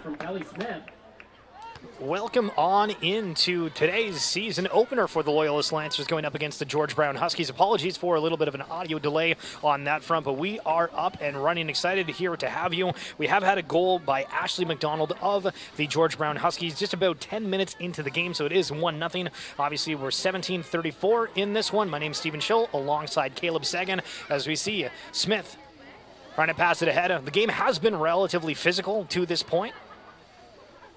from Kelly Smith. Welcome on into today's season opener for the Loyalist Lancers going up against the George Brown Huskies. Apologies for a little bit of an audio delay on that front, but we are up and running. Excited here to have you. We have had a goal by Ashley McDonald of the George Brown Huskies just about 10 minutes into the game, so it is 1-0. Obviously, we're 17-34 in this one. My name is Stephen Schill alongside Caleb Sagan as we see Smith trying to pass it ahead. The game has been relatively physical to this point.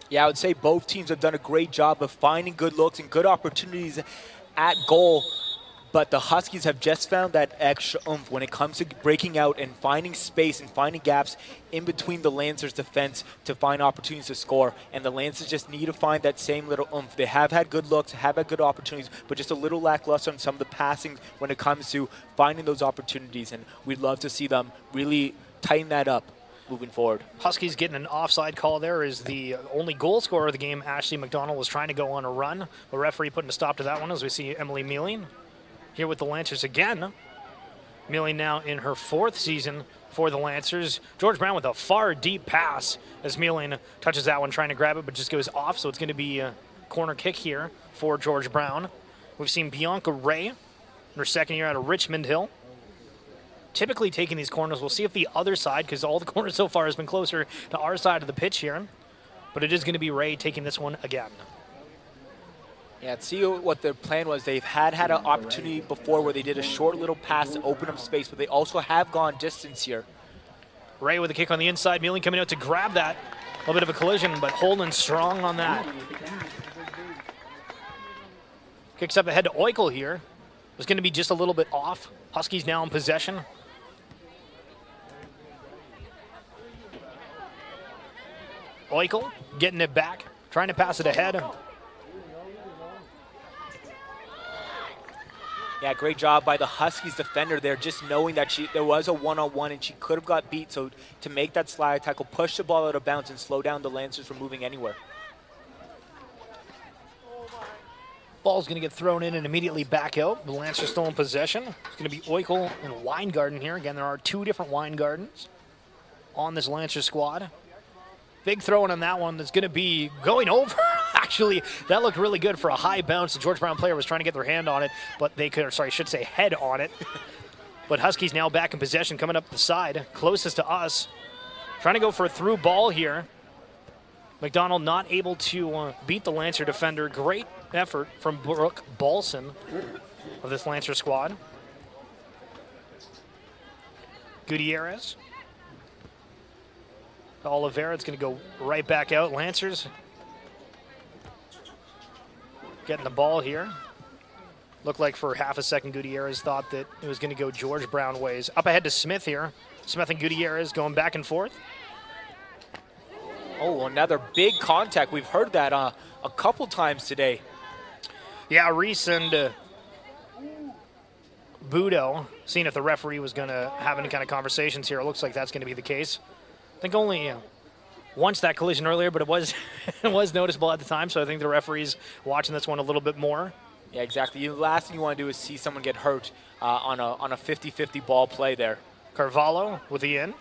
Yeah, I would say both teams have done a great job of finding good looks and good opportunities at goal, but the Huskies have just found that extra oomph when it comes to breaking out and finding space and finding gaps in between the Lancers' defense to find opportunities to score, and the Lancers just need to find that same little oomph. They have had good looks, have had good opportunities, but just a little lackluster on some of the passing when it comes to finding those opportunities, and we'd love to see them really tighten that up moving forward. Huskies getting an offside call there is the only goal scorer of the game. Ashley McDonald was trying to go on a run. The referee putting a stop to that one as we see Emily Mealing here with the Lancers again. Mealing now in her 4th season for the Lancers. George Brown with a far deep pass as Mealing touches that one trying to grab it but just goes off, so it's going to be a corner kick here for George Brown. We've seen Bianca Ray in her 2nd year out of Richmond Hill typically taking these corners. We'll see if the other side, because all the corners so far has been closer to our side of the pitch here, but it is going to be Ray taking this one again. Yeah, let's see what their plan was. They've had an opportunity before where they did a short little pass to open up space, but they also have gone distance here. Ray with a kick on the inside. Mealing coming out to grab that. A little bit of a collision, but holding strong on that. Kicks up ahead to Oikel here. Was going to be just a little bit off. Huskies now in possession. Oikel getting it back, trying to pass it ahead. Yeah, great job by the Huskies defender there, just knowing that there was a one-on-one and she could have got beat. So to make that slide tackle, push the ball out of bounds and slow down the Lancers from moving anywhere. Ball's going to get thrown in and immediately back out. The Lancers still in possession. It's going to be Oikel and Weingarten here. Again, there are 2 different Weingardens on this Lancer squad. Big throw in on that one that's going to be going over. Actually, that looked really good for a high bounce. The George Brown player was trying to get their hand on it, but they could, sorry, I should say head on it. But Huskies now back in possession, coming up the side, closest to us. Trying to go for a through ball here. McDonald not able to beat the Lancer defender. Great effort from Brooke Balson of this Lancer squad. Gutierrez. Oliveira, it's going to go right back out. Lancers getting the ball here. Looked like for half a second Gutierrez thought that it was going to go George Brown ways. Up ahead to Smith here. Smith and Gutierrez going back and forth. Oh, another big contact. We've heard that a couple times today. Yeah, Reese and Budo, seeing if the referee was going to have any kind of conversations here. It looks like that's going to be the case. I think only once that collision earlier, but it was it was noticeable at the time, so I think the referee's watching this one a little bit more. Yeah, exactly. The last thing you want to do is see someone get hurt on a 50-50 ball play there. Carvalho with the in. Going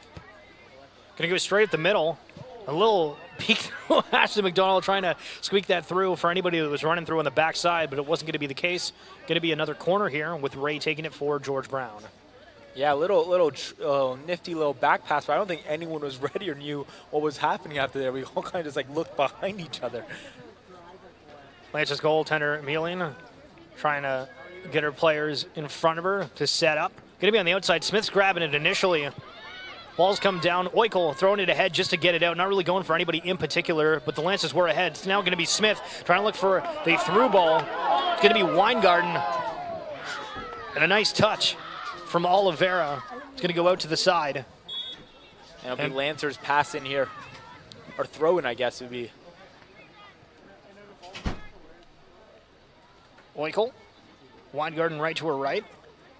to go straight at the middle. A little peek through. Ashley McDonald trying to squeak that through for anybody that was running through on the backside, but it wasn't going to be the case. Going to be another corner here with Ray taking it for George Brown. Yeah, a little nifty little back pass, but I don't think anyone was ready or knew what was happening after there. We all kind of just like looked behind each other. Lance's goaltender, Mealing, trying to get her players in front of her to set up. Going to be on the outside. Smith's grabbing it initially. Ball's come down. Oikel throwing it ahead just to get it out. Not really going for anybody in particular, but the Lancers were ahead. It's now going to be Smith trying to look for the through ball. It's going to be Weingarten. And a nice touch from Oliveira. It's going to go out to the side. And it'll be Lancers pass in here. Or throw in, I guess, would be. Oikel. Weingarten right to her right.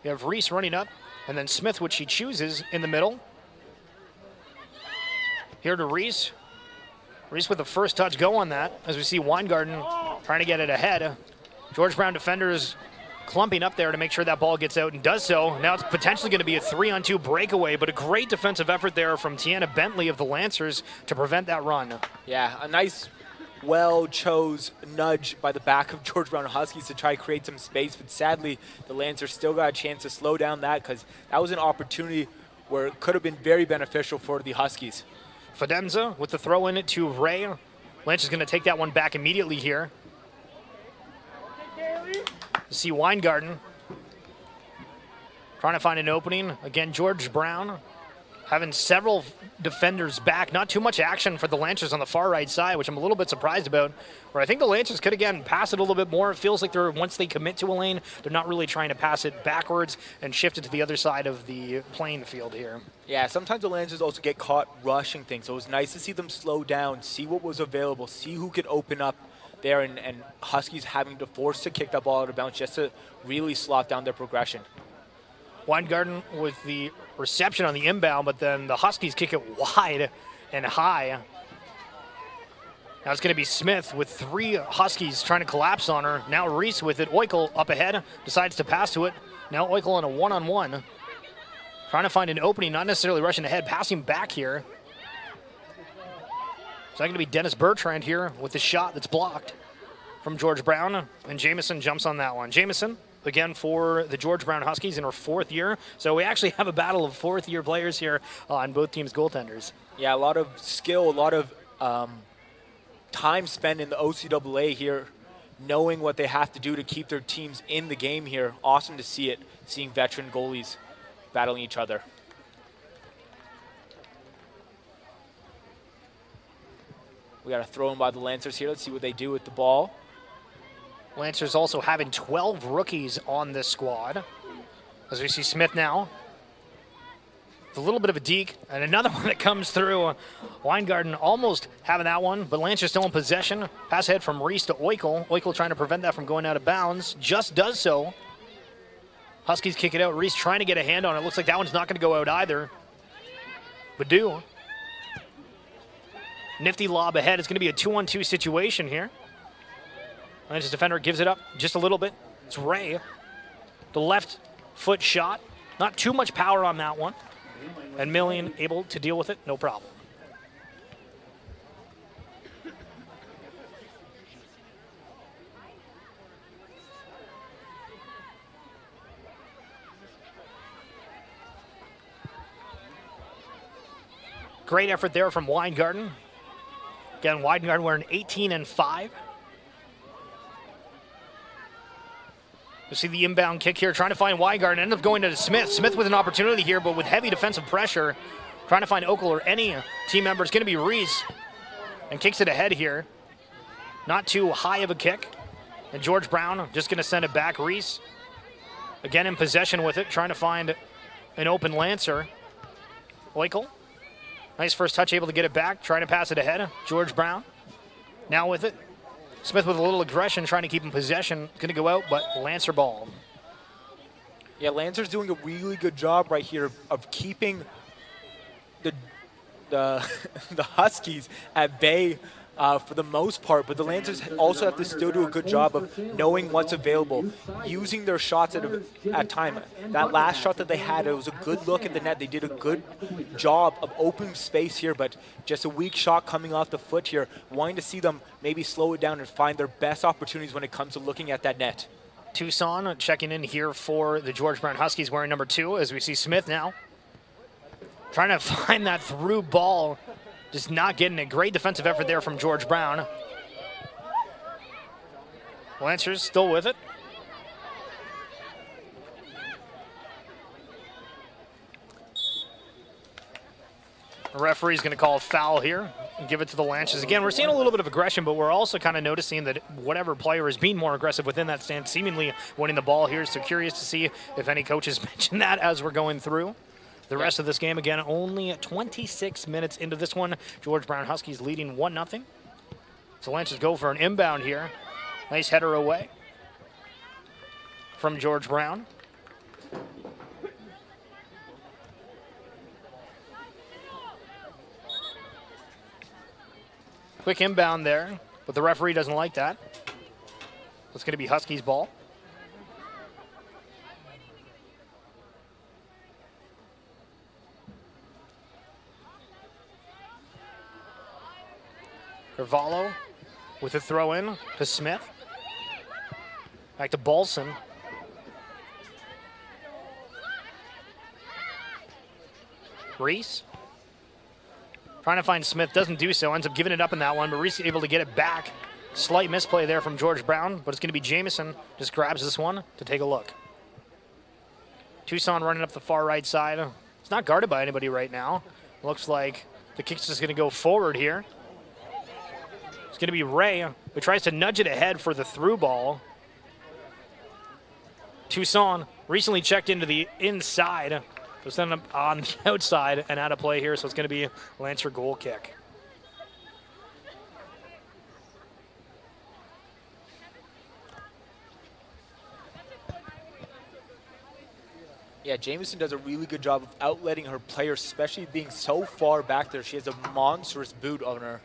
You have Reese running up. And then Smith, which she chooses, in the middle. Here to Reese. Reese with the first touch go on that, as we see Weingarten trying to get it ahead. George Brown defenders clumping up there to make sure that ball gets out and does so. Now it's potentially going to be a 3-on-2 breakaway, but a great defensive effort there from Tiana Bentley of the Lancers to prevent that run. Yeah, a nice, well-chose nudge by the back of George Brown Huskies to try to create some space, but sadly, the Lancers still got a chance to slow down that because that was an opportunity where it could have been very beneficial for the Huskies. Fidenza with the throw in it to Ray. Lynch is going to take that one back immediately here. You see Weingarten trying to find an opening. Again, George Brown having several defenders back. Not too much action for the Lancers on the far right side, which I'm a little bit surprised about. Where I think the Lancers could, again, pass it a little bit more. It feels like they're, once they commit to a lane, they're not really trying to pass it backwards and shift it to the other side of the playing field here. Yeah, sometimes the Lancers also get caught rushing things, so it was nice to see them slow down, see what was available, see who could open up there, and Huskies having to force to kick that ball out of bounds just to really slot down their progression. Weingarten with the reception on the inbound, but then the Huskies kick it wide and high. Now it's going to be Smith with three Huskies trying to collapse on her. Now Reese with it. Oikel up ahead, decides to pass to it. Now Oikel on a one-on-one. Trying to find an opening, not necessarily rushing ahead, passing back here. It's not going to be Dennis Bertrand here with the shot that's blocked from George Brown, and Jamison jumps on that one. Jamison, again, for the George Brown Huskies in her fourth year. So we actually have a battle of fourth-year players here on both teams' goaltenders. Yeah, a lot of skill, a lot of time spent in the OCAA here, knowing what they have to do to keep their teams in the game here. Awesome to see it, seeing veteran goalies battling each other. We got a throw in by the Lancers here. Let's see what they do with the ball. Lancers also having 12 rookies on this squad. As we see Smith now. With a little bit of a deke, and another one that comes through. Weingarten almost having that one, but Lancers still in possession. Pass ahead from Reese to Oikel. Oikel trying to prevent that from going out of bounds. Just does so. Huskies kick it out. Reese trying to get a hand on it. Looks like that one's not going to go out either. Badu. Nifty lob ahead. It's going to be a 2-on-2 situation here. Lancers defender gives it up just a little bit. It's Ray. The left foot shot. Not too much power on that one. And Millian able to deal with it, no problem. Great effort there from Weingarten. Again, Weingarten wearing 18-5. You see the inbound kick here, trying to find Weingarten. Ended up going to Smith. Smith with an opportunity here, but with heavy defensive pressure, trying to find Okel or any team member. It's going to be Reese, and kicks it ahead here. Not too high of a kick. And George Brown just going to send it back. Reese, again in possession with it, trying to find an open Lancer. Oikel. Nice first touch, able to get it back, trying to pass it ahead. George Brown now with it. Smith with a little aggression, trying to keep in possession. Going to go out, but Lancer ball. Yeah, Lancer's doing a really good job right here of keeping the the Huskies at bay for the most part, but the Lancers also have to still do a good job of knowing what's available, using their shots at time. That last shot that they had, it was a good look at the net. They did a good job of opening space here, but just a weak shot coming off the foot here. Wanting to see them maybe slow it down and find their best opportunities when it comes to looking at that net. Tucson checking in here for the George Brown Huskies wearing number 2, as we see Smith now. Trying to find that through ball. Just not getting a great defensive effort there from George Brown. Lancers still with it. The referee's going to call a foul here and give it to the Lancers. Again, we're seeing a little bit of aggression, but we're also kind of noticing that whatever player is being more aggressive within that stand, seemingly winning the ball here. So curious to see if any coaches mention that as we're going through. The rest of this game, again, only 26 minutes into this one. George Brown Huskies leading 1-0. So Lancers go for an inbound here. Nice header away from George Brown. Quick inbound there, but the referee doesn't like that. It's going to be Huskies ball. Carvalho with a throw in to Smith. Back to Balson. Reese. Trying to find Smith, doesn't do so, ends up giving it up in that one, but Reese able to get it back. Slight misplay there from George Brown, but it's going to be Jamison. Just grabs this one to take a look. Tucson running up the far right side. It's not guarded by anybody right now. Looks like the kick's just going to go forward here. It's going to be Ray, who tries to nudge it ahead for the through ball. Tucson recently checked into the inside. So send him on the outside and out of play here, so it's going to be Lancer goal kick. Yeah, Jamison does a really good job of outletting her players, especially being so far back there. She has a monstrous boot on her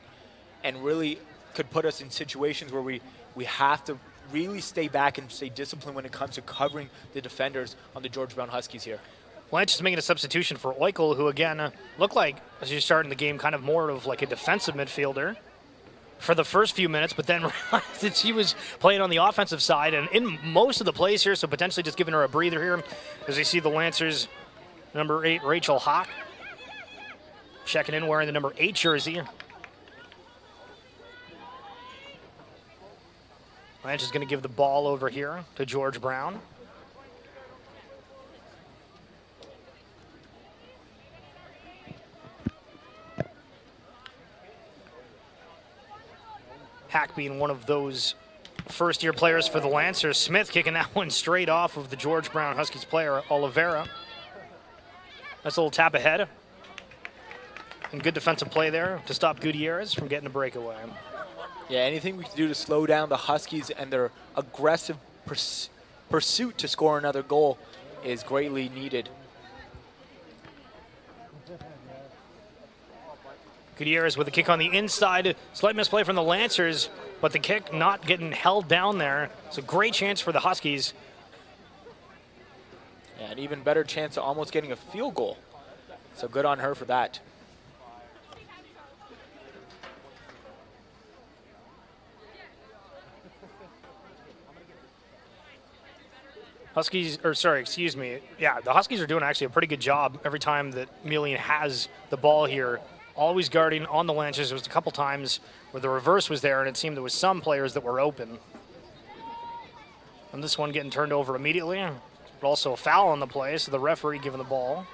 and really could put us in situations where we have to really stay back and stay disciplined when it comes to covering the defenders on the George Brown Huskies here. Blanche is making a substitution for Oikel, who again looked like, as you start in the game, kind of more of like a defensive midfielder for the first few minutes, but then realized that she was playing on the offensive side and in most of the plays here, so potentially just giving her a breather here as we see the Lancers, number 8, Rachel Hawk, checking in wearing the number 8 jersey. Blanche is going to give the ball over here to George Brown. Hack being one of those first-year players for the Lancers. Smith kicking that one straight off of the George Brown Huskies player, Oliveira. Nice little tap ahead. And good defensive play there to stop Gutierrez from getting a breakaway. Yeah, anything we can do to slow down the Huskies and their aggressive pursuit to score another goal is greatly needed. Gutierrez with a kick on the inside. Slight misplay from the Lancers, but the kick not getting held down there. It's a great chance for the Huskies. Yeah, an even better chance of almost getting a field goal. So good on her for that. Yeah, the Huskies are doing actually a pretty good job every time that Melian has the ball here. Always guarding on the Lancers. There was a couple times where the reverse was there, and it seemed there was some players that were open. And this one getting turned over immediately, but also a foul on the play, so the referee giving the ball,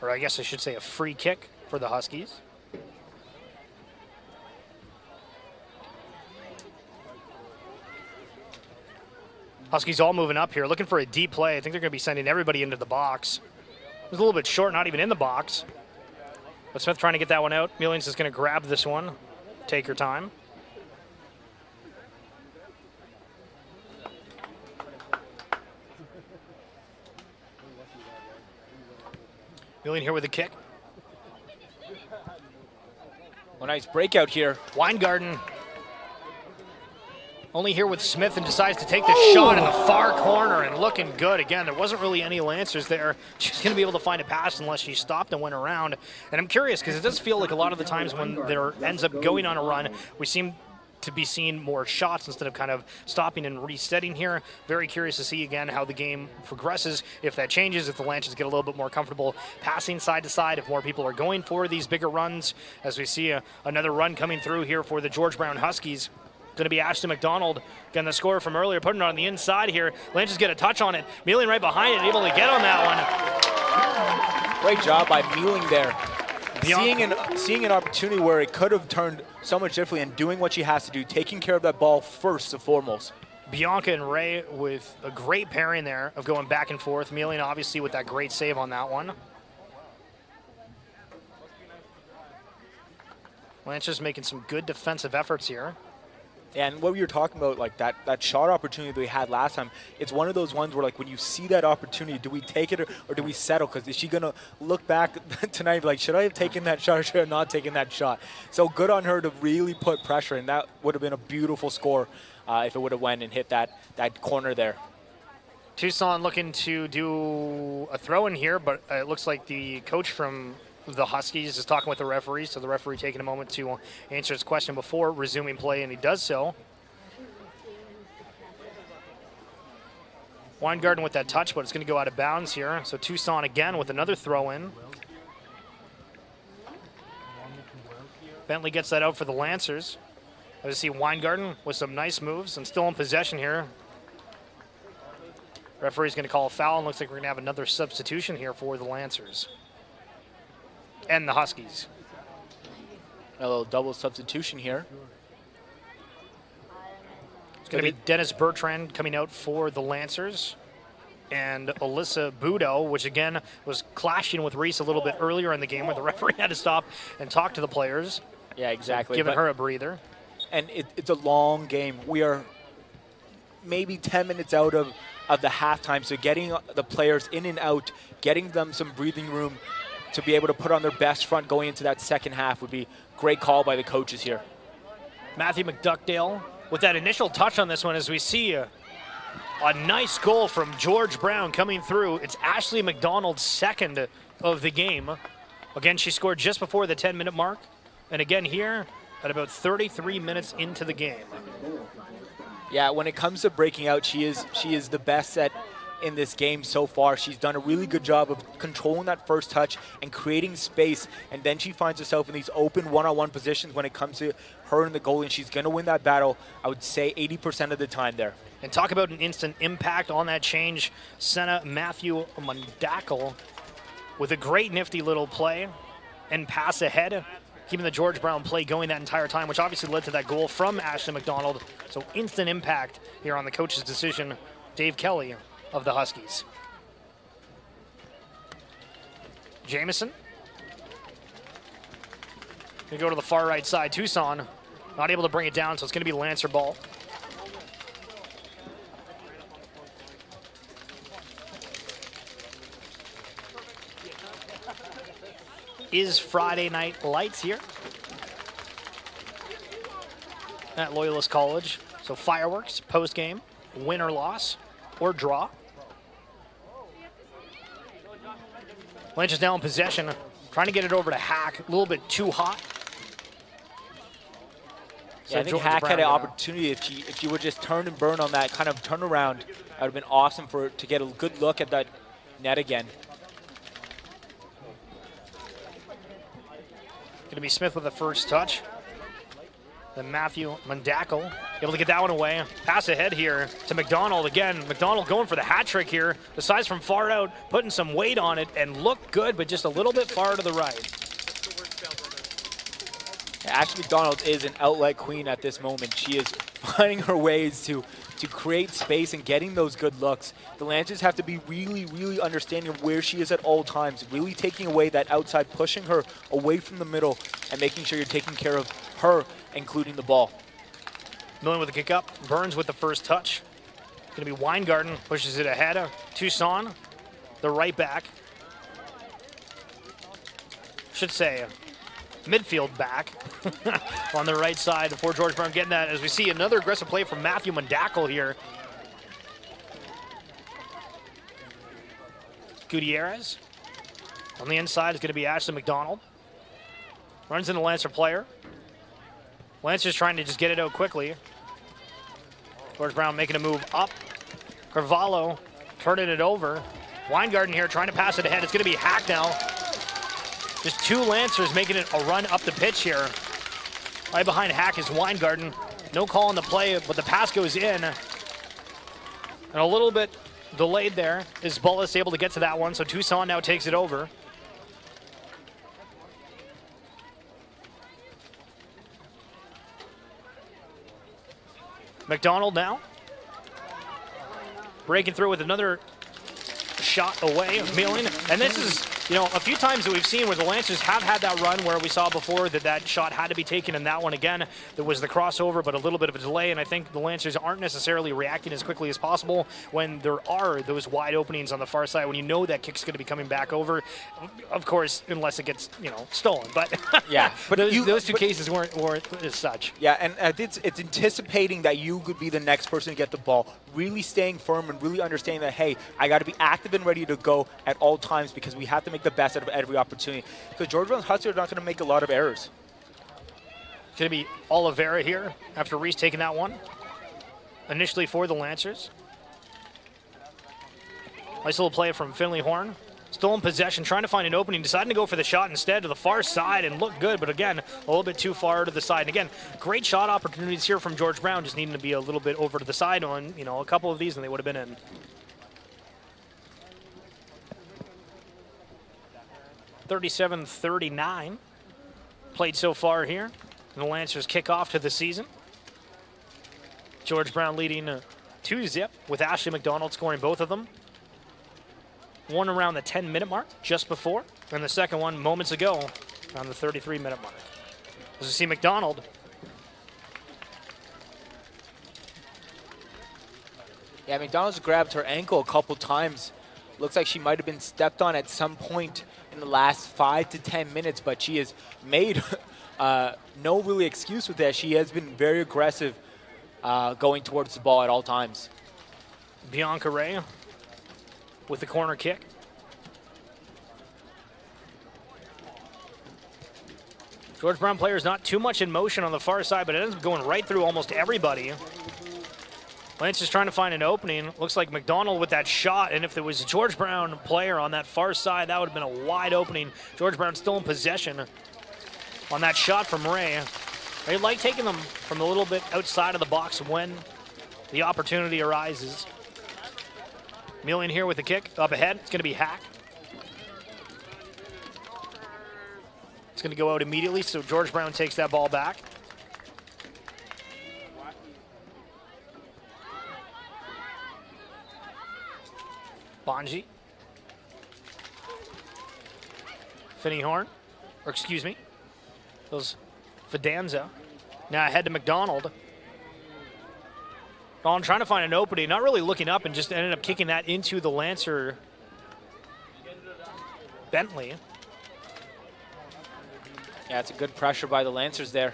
or I guess I should say a free kick for the Huskies. Huskies all moving up here, looking for a deep play. I think they're going to be sending everybody into the box. It was a little bit short, not even in the box. But Smith trying to get that one out. Millians is going to grab this one. Take her time. Millian here with a kick. A nice breakout here. Weingarten only here with Smith and decides to take the shot in the far corner and looking good. Again, there wasn't really any Lancers there. She's going to be able to find a pass unless she stopped and went around. And I'm curious because it does feel like a lot of the times when there ends up going on a run, we seem to be seeing more shots instead of kind of stopping and resetting here. Very curious to see again how the game progresses, if that changes, if the Lancers get a little bit more comfortable passing side to side, if more people are going for these bigger runs, as we see another run coming through here for the George Brown Huskies. Going to be Ashton McDonald. Again, the scorer from earlier, putting it on the inside here. Lancers get a touch on it. Mealing right behind it, able to get on that one. Great job by Mealing there. Seeing an opportunity where it could have turned so much differently and doing what she has to do, taking care of that ball first and foremost. Bianca and Ray with a great pairing there of going back and forth. Mealing obviously with that great save on that one. Lancers making some good defensive efforts here. And what we were talking about, like that shot opportunity that we had last time, it's one of those ones where, like, when you see that opportunity, do we take it or do we settle? Because is she going to look back tonight and be like, should I have taken that shot or should I have not taken that shot? So good on her to really put pressure, and that would have been a beautiful score if it would have went and hit that corner there. Tucson looking to do a throw in here, but it looks like the coach from the Huskies is talking with the referee, so the referee taking a moment to answer his question before resuming play, and he does so. Weingarten with that touch, but it's going to go out of bounds here. So Tucson again with another throw in. Bentley gets that out for the Lancers. I see Weingarten with some nice moves and still in possession here. Referee's going to call a foul, and looks like we're going to have another substitution here for the Lancers and the Huskies. A little double substitution here. It's going to be Dennis Bertrand coming out for the Lancers, and Alyssa Budo, which again was clashing with Reese a little bit earlier in the game where the referee had to stop and talk to the players. Yeah, exactly. Giving her a breather. And it's a long game. We are maybe 10 minutes out of the halftime, so getting the players in and out, getting them some breathing room to be able to put on their best front going into that second half would be great call by the coaches here. Matthew McDuckdale with that initial touch on this one, as we see a nice goal from George Brown coming through. It's Ashley McDonald's second of the game. Again, she scored just before the 10-minute mark, and again here at about 33 minutes into the game. Yeah, when it comes to breaking out, she is the best in this game so far. She's done a really good job of controlling that first touch and creating space, and then she finds herself in these open one-on-one positions when it comes to her and the goalie, and she's going to win that battle, I would say 80% of the time there. And talk about an instant impact on that change. Senna Matthew Mundakel with a great nifty little play and pass ahead, keeping the George Brown play going that entire time, which obviously led to that goal from Ashley McDonald. So instant impact here on the coach's decision, Dave Kelly of the Huskies. Jamison. Gonna go to the far right side. Tucson not able to bring it down, so it's gonna be Lancer ball. Is Friday Night Lights here at Loyalist College. So fireworks, post-game, win or loss, or draw. Lynch is now in possession, trying to get it over to Hack, a little bit too hot. So yeah, I think Hack had an opportunity if she would just turn and burn on that kind of turnaround. That would have been awesome for her to get a good look at that net again. Going to be Smith with the first touch. Then Matthew Mundakel able to get that one away. Pass ahead here to McDonald again. McDonald going for the hat trick here. The size from far out, putting some weight on it and looked good, but just a little bit far to the right. Ashley McDonald is an outlet queen at this moment. She is finding her ways to create space and getting those good looks. The Lancers have to be really, really understanding of where she is at all times, really taking away that outside, pushing her away from the middle, and making sure you're taking care of her, including the ball. Millen with the kick up, Burns with the first touch. Going to be Weingarten, pushes it ahead of Tucson, the right back. Should say midfield back on the right side for George Brown, getting that as we see another aggressive play from Matthew Mundakel here. Gutierrez on the inside is going to be Ashley McDonald. Runs into Lancer player. Lancer's trying to just get it out quickly. George Brown making a move up. Carvalho turning it over. Weingarten here trying to pass it ahead. It's going to be Hack now. Just two Lancers making it a run up the pitch here. Right behind Hack is Weingarten. No call on the play, but the pass goes in. And a little bit delayed there. Is Bullis able to get to that one, so Tucson now takes it over. McDonald now. Breaking through with another shot away of Milling. And this is, you know, a few times that we've seen where the Lancers have had that run where we saw before that shot had to be taken, and that one again, there was the crossover, but a little bit of a delay, and I think the Lancers aren't necessarily reacting as quickly as possible when there are those wide openings on the far side, when you know that kick's going to be coming back over, of course, unless it gets, you know, stolen. But yeah, but those two cases weren't as such. Yeah, and it's anticipating that you could be the next person to get the ball, really staying firm and really understanding that, hey, I got to be active and ready to go at all times because we have to make make the best out of every opportunity. Because George Brown's Huskies are not going to make a lot of errors. It's going to be Oliveira here after Reese taking that one. Initially for the Lancers. Nice little play from Finley Horn. Still in possession, trying to find an opening, deciding to go for the shot instead to the far side and look good, but again, a little bit too far to the side. And again, great shot opportunities here from George Brown, just needing to be a little bit over to the side on, a couple of these and they would have been in. (37-39) played so far here. And the Lancers kick off to the season. George Brown leading 2-0 with Ashley McDonald scoring both of them. One around the 10-minute mark just before, and the second one moments ago on the 33-minute mark. As you see McDonald. Yeah, McDonald's grabbed her ankle a couple times. Looks like she might have been stepped on at some point in the last 5 to 10 minutes, but she has made no really excuse with that. She has been very aggressive going towards the ball at all times. Bianca Ray with the corner kick. George Brown players not too much in motion on the far side, but it ends up going right through almost everybody. Lance is trying to find an opening. Looks like McDonald with that shot, and if there was a George Brown player on that far side, that would have been a wide opening. George Brown still in possession on that shot from Ray. They like taking them from a little bit outside of the box when the opportunity arises. Millian here with the kick up ahead. It's going to be Hack. It's going to go out immediately, so George Brown takes that ball back. Bonji. Finney Horn, or excuse me, those Fidanza. Now ahead to McDonald. Don trying to find an opening, not really looking up, and just ended up kicking that into the Lancer Bentley. Yeah, it's a good pressure by the Lancers there.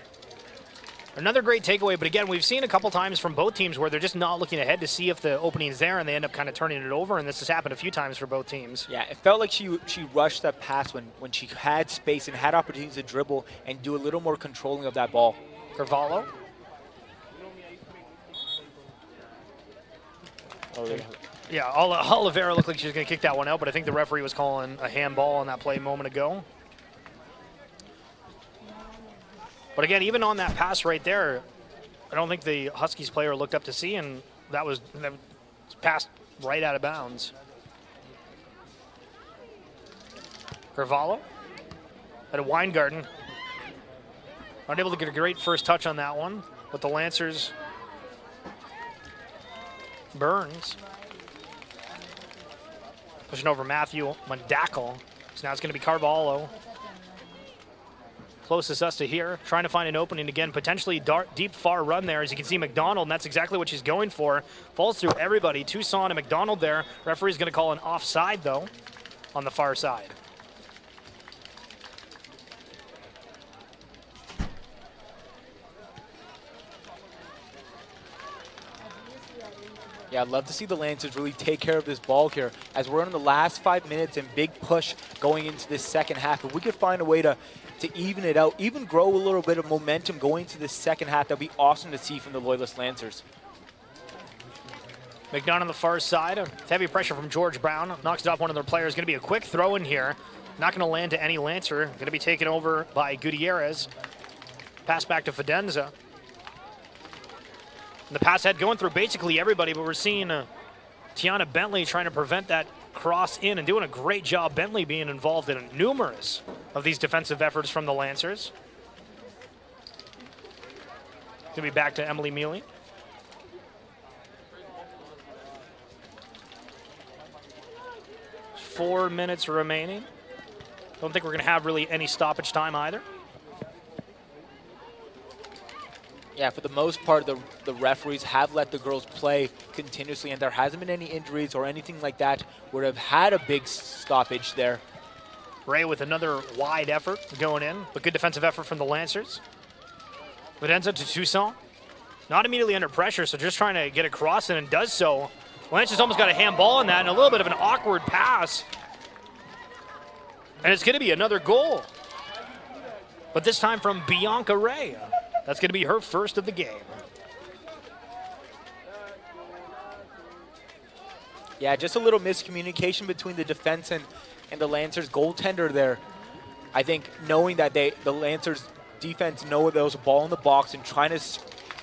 Another great takeaway, but again, we've seen a couple times from both teams where they're just not looking ahead to see if the opening's there, and they end up kind of turning it over, and this has happened a few times for both teams. Yeah, it felt like she rushed that pass when she had space and had opportunities to dribble and do a little more controlling of that ball. Carvalho. Yeah, Oliveira looked like she was going to kick that one out, but I think the referee was calling a handball on that play a moment ago. But again, even on that pass right there, I don't think the Huskies player looked up to see, and that was passed right out of bounds. Carvalho at a Weingarten. Not able to get a great first touch on that one, but the Lancers. Burns. Pushing over Matthew Mondackle. So now it's going to be Carvalho. Closest us to here. Trying to find an opening again. Potentially deep far run there. As you can see, McDonald, and that's exactly what she's going for. Falls through everybody. Toussaint and McDonald there. Referee's going to call an offside, though, on the far side. Yeah, I'd love to see the Lancers really take care of this ball here as we're in the last 5 minutes and big push going into this second half. If we could find a way to even it out, even grow a little bit of momentum going into this second half, that'd be awesome to see from the Loyalist Lancers. McDonough on the far side. Heavy pressure from George Brown. Knocks it off one of their players. Going to be a quick throw in here. Not going to land to any Lancer. Going to be taken over by Gutierrez. Pass back to Fidenza. And the pass head going through basically everybody, but we're seeing Tiana Bentley trying to prevent that cross in and doing a great job. Bentley being involved in numerous of these defensive efforts from the Lancers. Going to be back to Emily Mealy. Four minutes remaining. Don't think we're going to have really any stoppage time either. Yeah, for the most part, the referees have let the girls play continuously, and there hasn't been any injuries or anything like that where they've had a big stoppage there. Ray with another wide effort going in, but good defensive effort from the Lancers. Videnza to Toussaint. Not immediately under pressure, so just trying to get across it and does so. Lancers almost got a handball on that and a little bit of an awkward pass. And it's going to be another goal. But this time from Bianca Ray. That's going to be her first of the game. Yeah, just a little miscommunication between the defense and the Lancers goaltender there. I think knowing that the Lancers defense know there was a ball in the box and trying to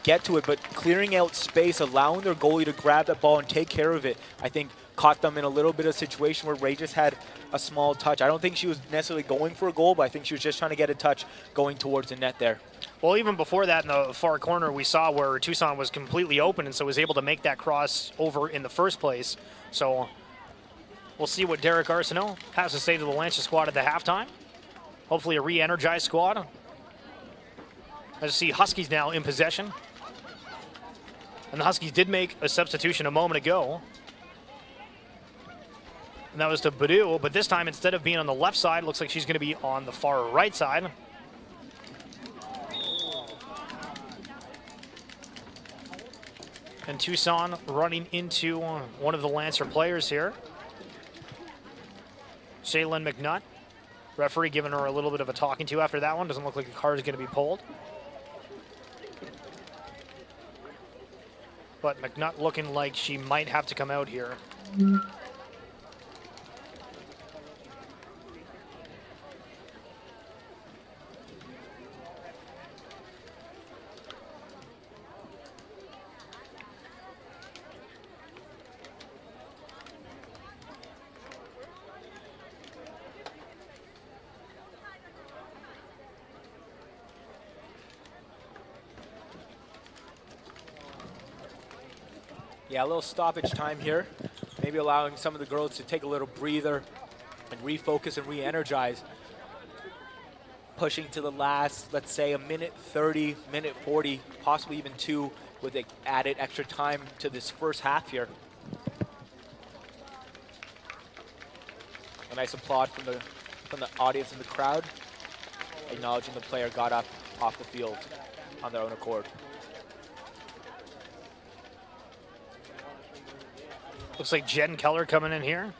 get to it, but clearing out space, allowing their goalie to grab that ball and take care of it, I think caught them in a little bit of a situation where Ray just had a small touch. I don't think she was necessarily going for a goal, but I think she was just trying to get a touch going towards the net there. Well, even before that, in the far corner, we saw where Tucson was completely open and so was able to make that cross over in the first place. So we'll see what Derek Arsenault has to say to the Lancers squad at the halftime. Hopefully a re-energized squad. As you see, Huskies now in possession. And the Huskies did make a substitution a moment ago. And that was to Badu, but this time instead of being on the left side, looks like she's going to be on the far right side. And Tucson running into one of the Lancer players here. Shaylin McNutt. Referee giving her a little bit of a talking to after that one. Doesn't look like a card is going to be pulled. But McNutt looking like she might have to come out here. Yeah, a little stoppage time here. Maybe allowing some of the girls to take a little breather and refocus and re-energize. Pushing to the last, let's say, a minute 30, minute 40, possibly even 2 with the added extra time to this first half here. A nice applaud from the audience and the crowd, acknowledging the player got up off the field on their own accord. Looks like Jen Keller coming in here.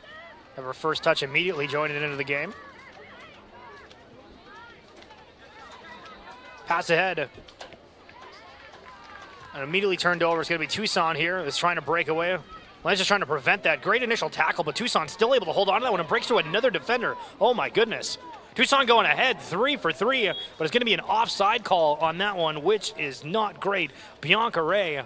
Have her first touch immediately joining into the game. Pass ahead. And immediately turned over. It's going to be Tucson here. It's trying to break away. Lancer's trying to prevent that. Great initial tackle, but Tucson still able to hold on to that one and breaks to another defender. Oh my goodness. Tucson going ahead 3 for 3, but it's going to be an offside call on that one, which is not great. Bianca Ray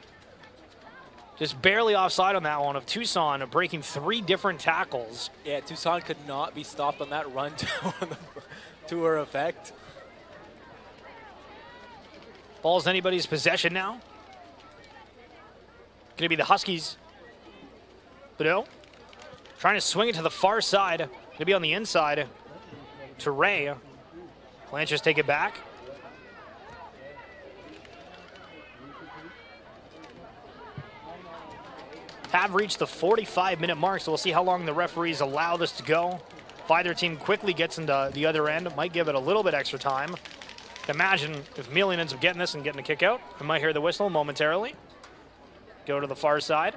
just barely offside on that one of Tucson breaking 3 different tackles. Yeah, Tucson could not be stopped on that run to her effect. Ball's anybody's possession now. Going to be the Huskies. Bado trying to swing it to the far side. Going to be on the inside to Ray. Lancers take it back. Have reached the 45-minute mark, so we'll see how long the referees allow this to go. If either team quickly gets into the other end, might give it a little bit extra time. Imagine if Melian ends up getting this and getting a kick out. We might hear the whistle momentarily. Go to the far side.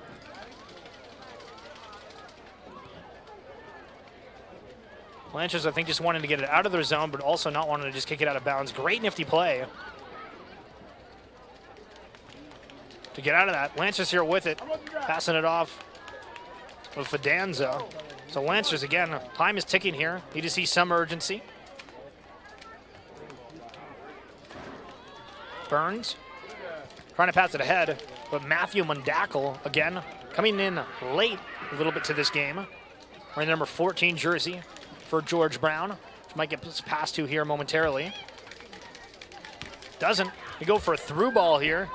Lancers, I think, just wanting to get it out of their zone, but also not wanting to just kick it out of bounds. Great nifty play to get out of that. Lancers here with it, passing it off with Fidanza. So Lancers, again, time is ticking here. Need to see some urgency. Burns trying to pass it ahead, but Matthew Mundackle, again, coming in late a little bit to this game. Wearing the number 14 jersey for George Brown, which might get passed to here momentarily. Doesn't. We go for a through ball here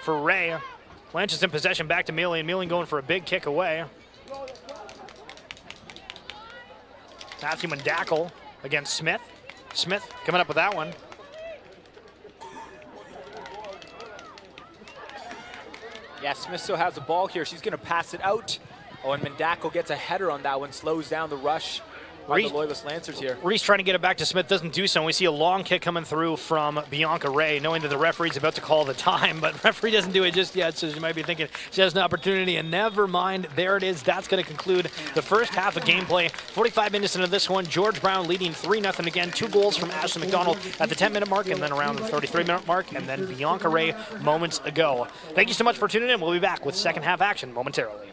for Ray. Lancers in possession, back to Melian. Melian going for a big kick away. Matthew Mundackle against Smith. Smith coming up with that one. Yeah, Smith still has the ball here. She's going to pass it out. Oh, and Mundackle gets a header on that one, slows down the rush by the Loyalist Lancers here. Reese trying to get it back to Smith, doesn't do so. And we see a long kick coming through from Bianca Ray, knowing that the referee's about to call the time, but referee doesn't do it just yet, so you might be thinking she has an opportunity, and never mind, there it is. That's going to conclude the first half of gameplay. 45 minutes into this one, George Brown leading 3-0 again. 2 goals from Ashley McDonald at the 10-minute mark, and then around the 33-minute mark, and then Bianca Ray moments ago. Thank you so much for tuning in. We'll be back with second half action momentarily.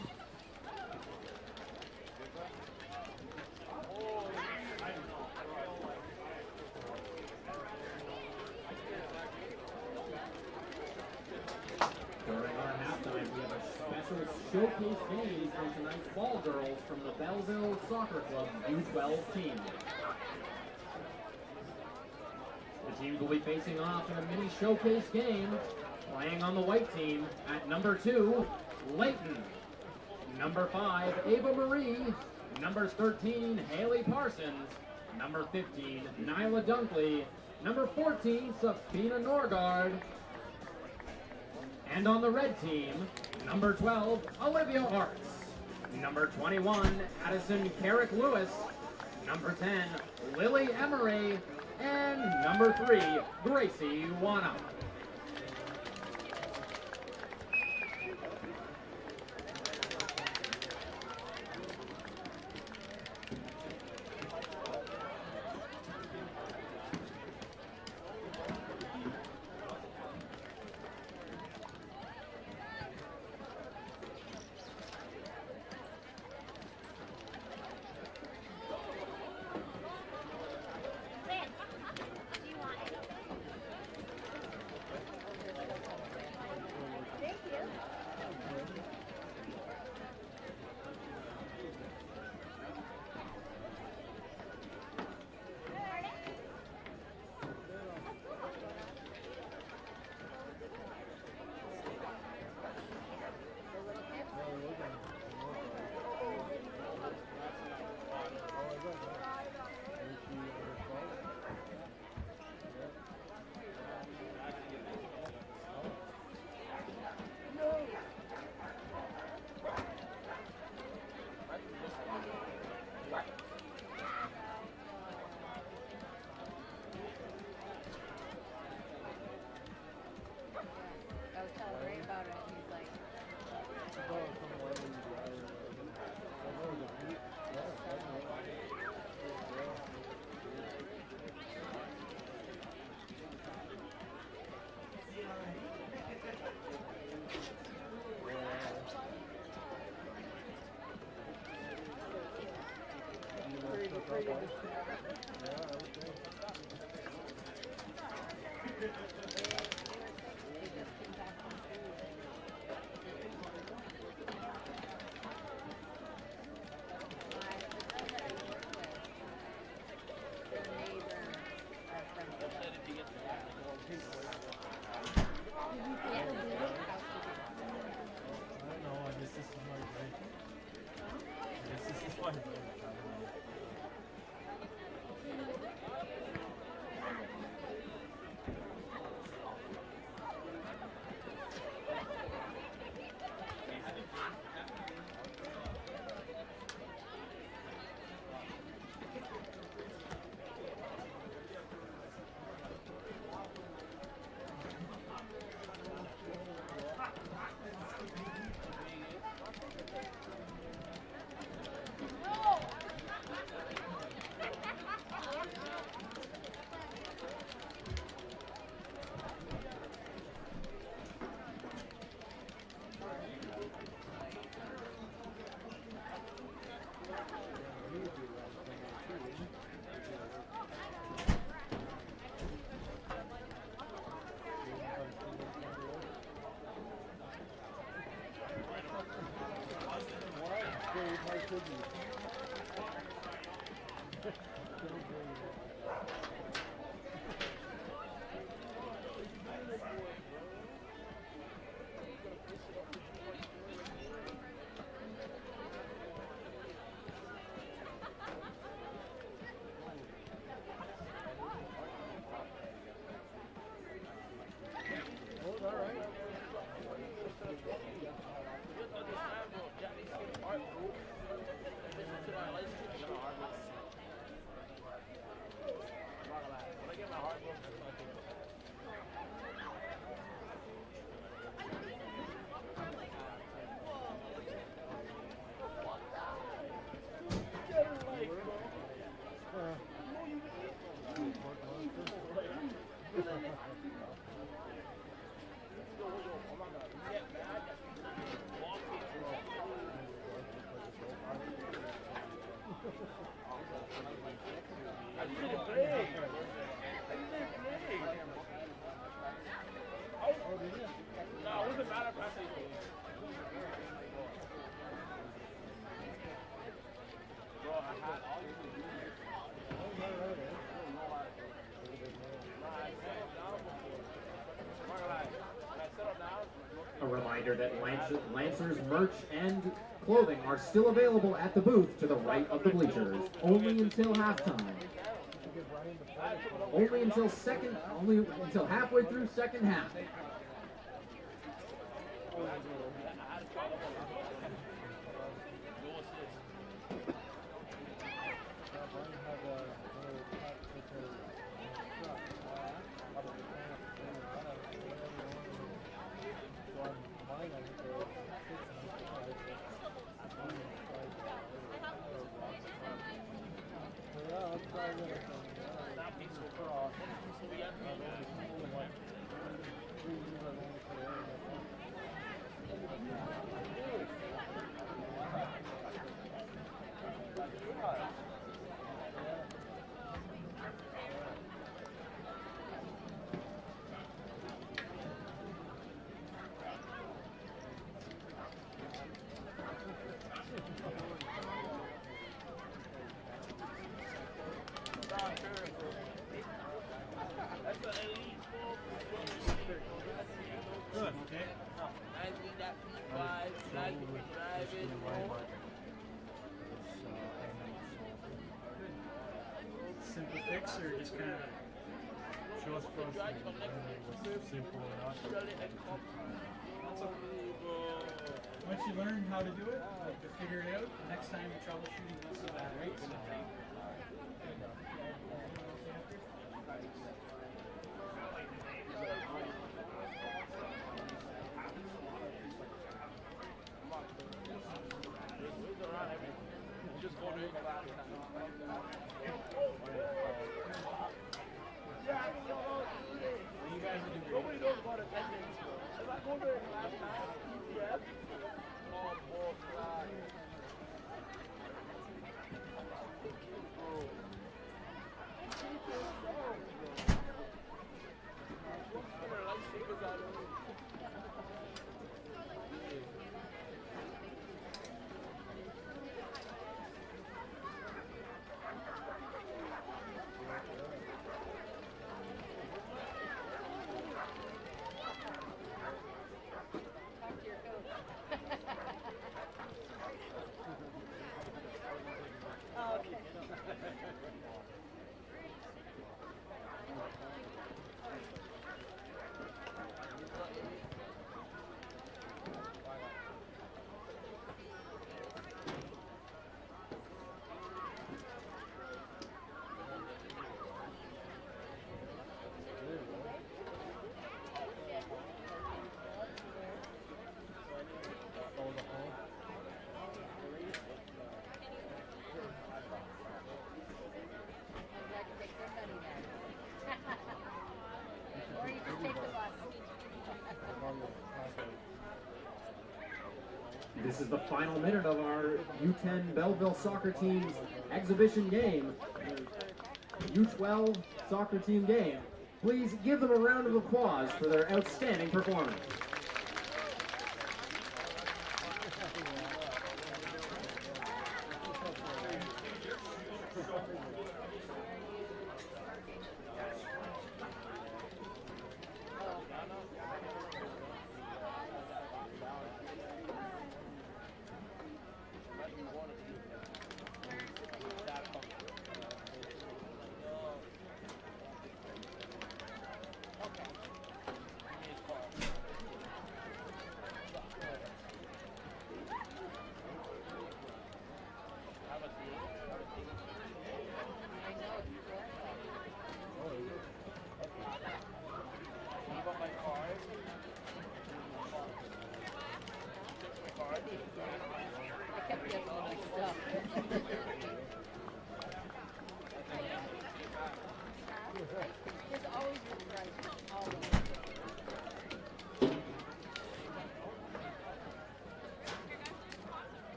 Showcase games from tonight's ball girls from the Belleville Soccer Club U12 team. The teams will be facing off in a mini showcase game, playing on the white team at number 2, Layton. Number 5, Ava Marie. Number 13, Haley Parsons. Number 15, Nyla Dunkley. Number 14, Safina Norgard. And on the red team, number 12, Olivia Arts. Number 21, Addison Carrick-Lewis. Number 10, Lily Emery. And number 3, Gracie Wana. A reminder that Lancers merch and clothing are still available at the booth to the right of the bleachers, only until halftime. Only until halfway through second half. Simple fix or just kind of show us from simple or not? Once you learn how to do it, like to figure it out, next time you're troubleshooting, not so bad, right? So, This is the final minute of our U10 Belleville soccer team's exhibition game, U12 soccer team game. Please give them a round of applause for their outstanding performance.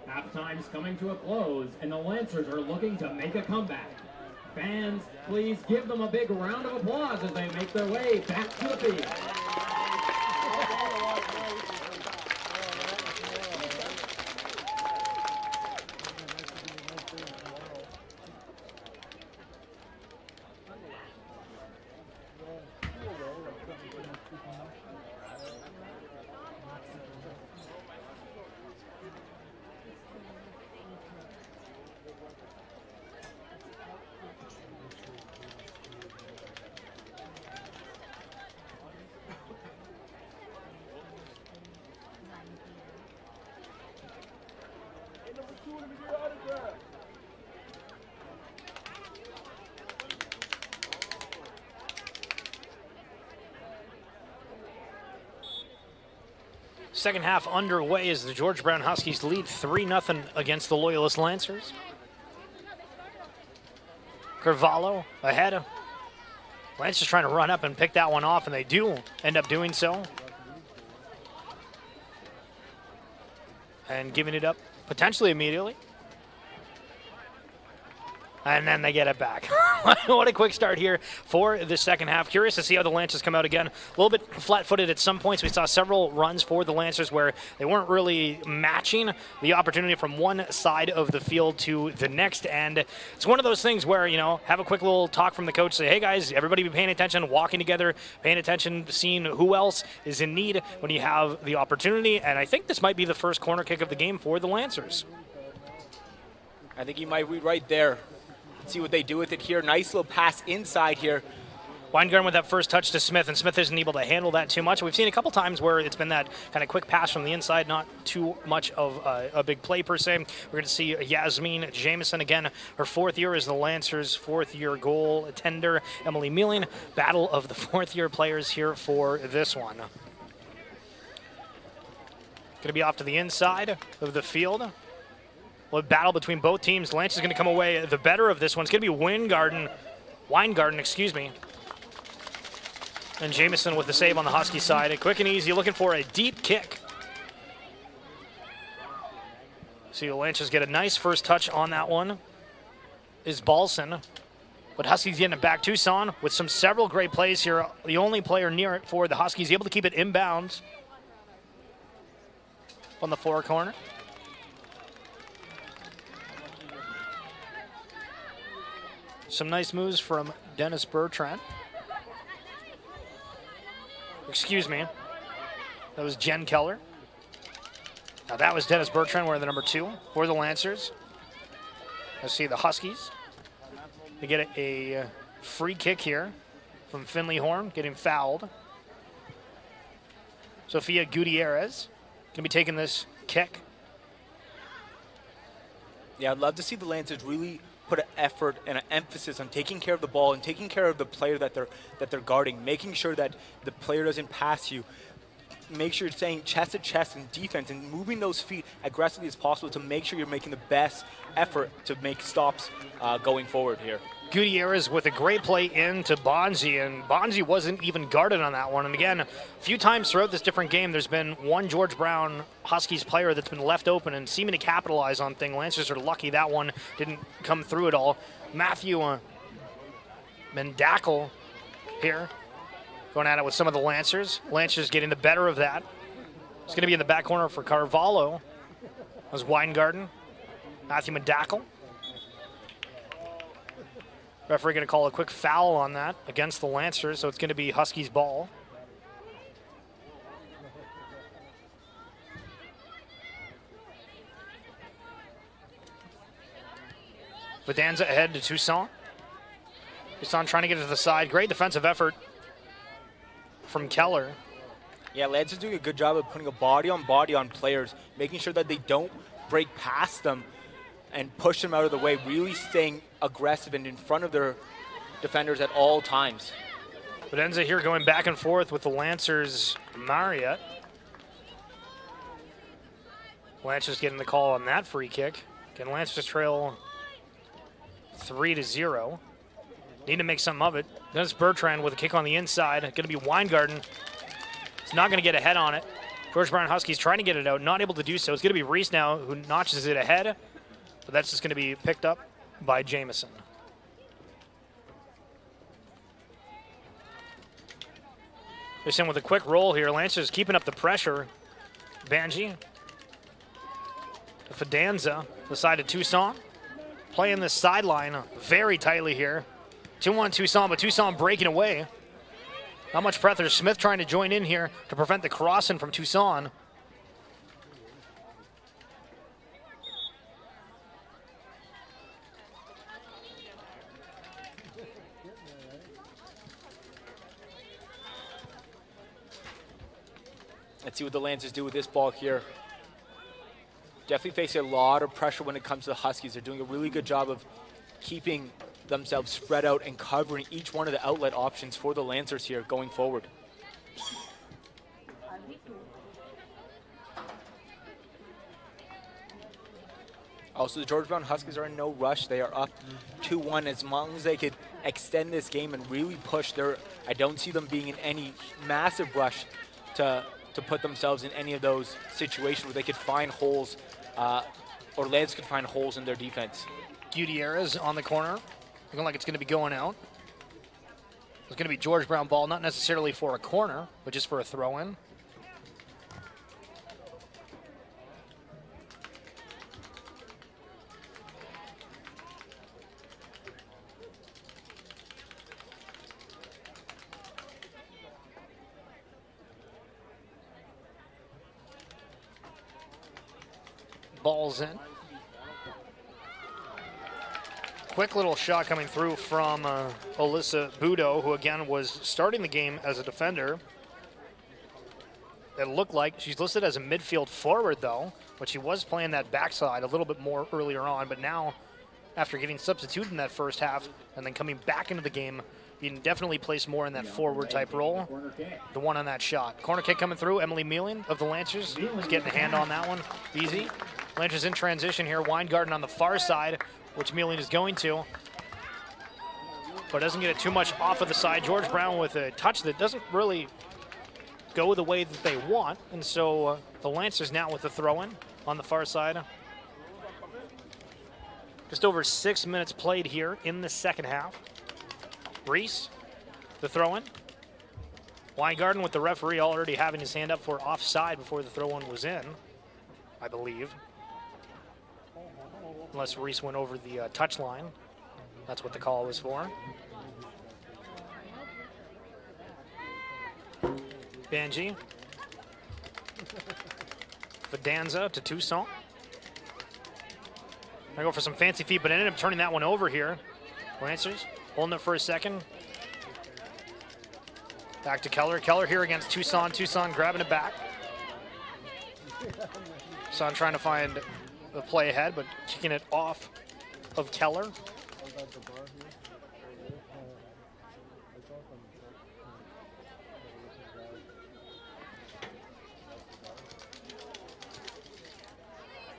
Halftime's coming to a close, and the Lancers are looking to make a comeback. Fans, please give them a big round of applause as they make their way back to the field. Second half underway as the George Brown Huskies lead 3-0 against the Loyalist Lancers. Carvalho ahead. Lancers trying to run up and pick that one off, and they do end up doing so. And giving it up potentially immediately. And then they get it back. What a quick start here for the second half. Curious to see how the Lancers come out again. A little bit flat-footed at some points. We saw several runs for the Lancers where they weren't really matching the opportunity from one side of the field to the next. And it's one of those things where, you know, have a quick little talk from the coach. Say, hey, guys, everybody be paying attention, walking together, paying attention, seeing who else is in need when you have the opportunity. And I think this might be the first corner kick of the game for the Lancers. I think you might be right there. See what they do with it here. Nice little pass inside here. Weingarten with that first touch to Smith, and Smith isn't able to handle that too much. We've seen a couple times where it's been that kind of quick pass from the inside, not too much of a big play per se. We're going to see Yasmin Jameson again, her fourth year as the Lancers' fourth-year goal tender. Emily Mealing, battle of the fourth-year players here for this one. Going to be off to the inside of the field. A battle between both teams. Lancers is going to come away the better of this one. It's going to be Weingarten, excuse me. And Jameson with the save on the Husky side. Quick and easy, looking for a deep kick. See the Lancers get a nice first touch on that one. Is Balson. But Huskies getting it back. Tucson with several great plays here. The only player near it for the Huskies, able to keep it inbounds on the far corner. Some nice moves from Dennis Bertrand. Excuse me. That was Jen Keller. Now that was Dennis Bertrand wearing the number 2 for the Lancers. Let's see the Huskies. They get a free kick here from Finley Horn, getting fouled. Sofia Gutierrez gonna be taking this kick. Yeah, I'd love to see the Lancers really put an effort and an emphasis on taking care of the ball and taking care of the player that they're guarding, making sure that the player doesn't pass you. Make sure you're staying chest to chest in defense and moving those feet aggressively as possible to make sure you're making the best effort to make stops going forward here. Gutierrez with a great play into Bonzi, and Bonzi wasn't even guarded on that one. And again, a few times throughout this different game, there's been one George Brown Huskies player that's been left open and seeming to capitalize on things. Lancers are lucky that one didn't come through at all. Matthew Mendakel here, going at it with some of the Lancers. Lancers getting the better of that. It's going to be in the back corner for Carvalho. That was Weingarten. Matthew Mendakel. Referee going to call a quick foul on that against the Lancers, so it's going to be Huskies ball. Vidanza ahead to Tucson. Tucson trying to get it to the side. Great defensive effort from Keller. Yeah, Lancers doing a good job of putting a body on players, making sure that they don't break past them and push them out of the way, really staying aggressive and in front of their defenders at all times. Vidanza here going back and forth with the Lancers' Marriott. Lancers getting the call on that free kick. Again, Lancers trail 3-0. Need to make something of it. Dennis Bertrand with a kick on the inside. Going to be Weingarten. It's not going to get ahead on it. George Brown Huskies trying to get it out, not able to do so. It's going to be Reese now who notches it ahead, but that's just going to be picked up by Jamison. Just in with a quick roll here. Lancers keeping up the pressure. Banji. Fidanza, the side of Tucson. Playing this sideline very tightly here. 2-1 Tucson, but Tucson breaking away. Not much pressure. Smith trying to join in here to prevent the crossing from Tucson. Let's see what the Lancers do with this ball here. Definitely facing a lot of pressure when it comes to the Huskies. They're doing a really good job of keeping themselves spread out and covering each one of the outlet options for the Lancers here going forward. Also, the George Brown Huskies are in no rush. They are up 2-1. As long as they could extend this game and really push their, I don't see them being in any massive rush to put themselves in any of those situations where they could find holes, or Lance could find holes in their defense. Gutierrez on the corner, looking like it's going to be going out. It's going to be George Brown ball, not necessarily for a corner, but just for a throw-in. Ball's in. Quick little shot coming through from Alyssa Budo, who again was starting the game as a defender. It looked like she's listed as a midfield forward though, but she was playing that backside a little bit more earlier on, but now after getting substituted in that first half and then coming back into the game, you can definitely place more in that forward type role. The one on that shot. Corner kick coming through. Emily Mealing of the Lancers is getting a hand on that one. Easy. Lancers in transition here. Weingarten on the far side, which Mealing is going to, but doesn't get it too much off of the side. George Brown with a touch that doesn't really go the way that they want, and so the Lancers now with the throw-in on the far side. Just over 6 minutes played here in the second half. Reese, the throw-in. Weingarten with the referee already having his hand up for offside before the throw-in was in, I believe. Unless Reese went over the touch line. That's what the call was for. Banji. Vidanza to Toussaint. I go for some fancy feet, but ended up turning that one over here. Lancers holding it for a second. Back to Keller. Keller here against Toussaint. Toussaint grabbing it back. Toussaint trying to find the play ahead, but kicking it off of Keller.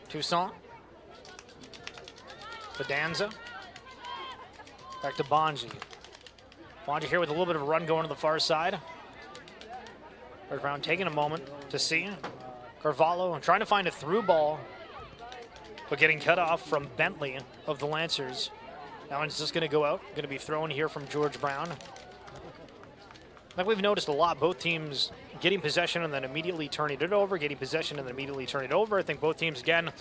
Toussaint. Vidanza. Back to Bonji. Bonji here with a little bit of a run going to the far side. First round taking a moment to see. Carvalho trying to find a through ball, but getting cut off from Bentley of the Lancers. That one's just going to go out. Going to be thrown here from George Brown. Like we've noticed a lot, both teams getting possession and then immediately turning it over, getting possession and then immediately turning it over. I think both teams, again,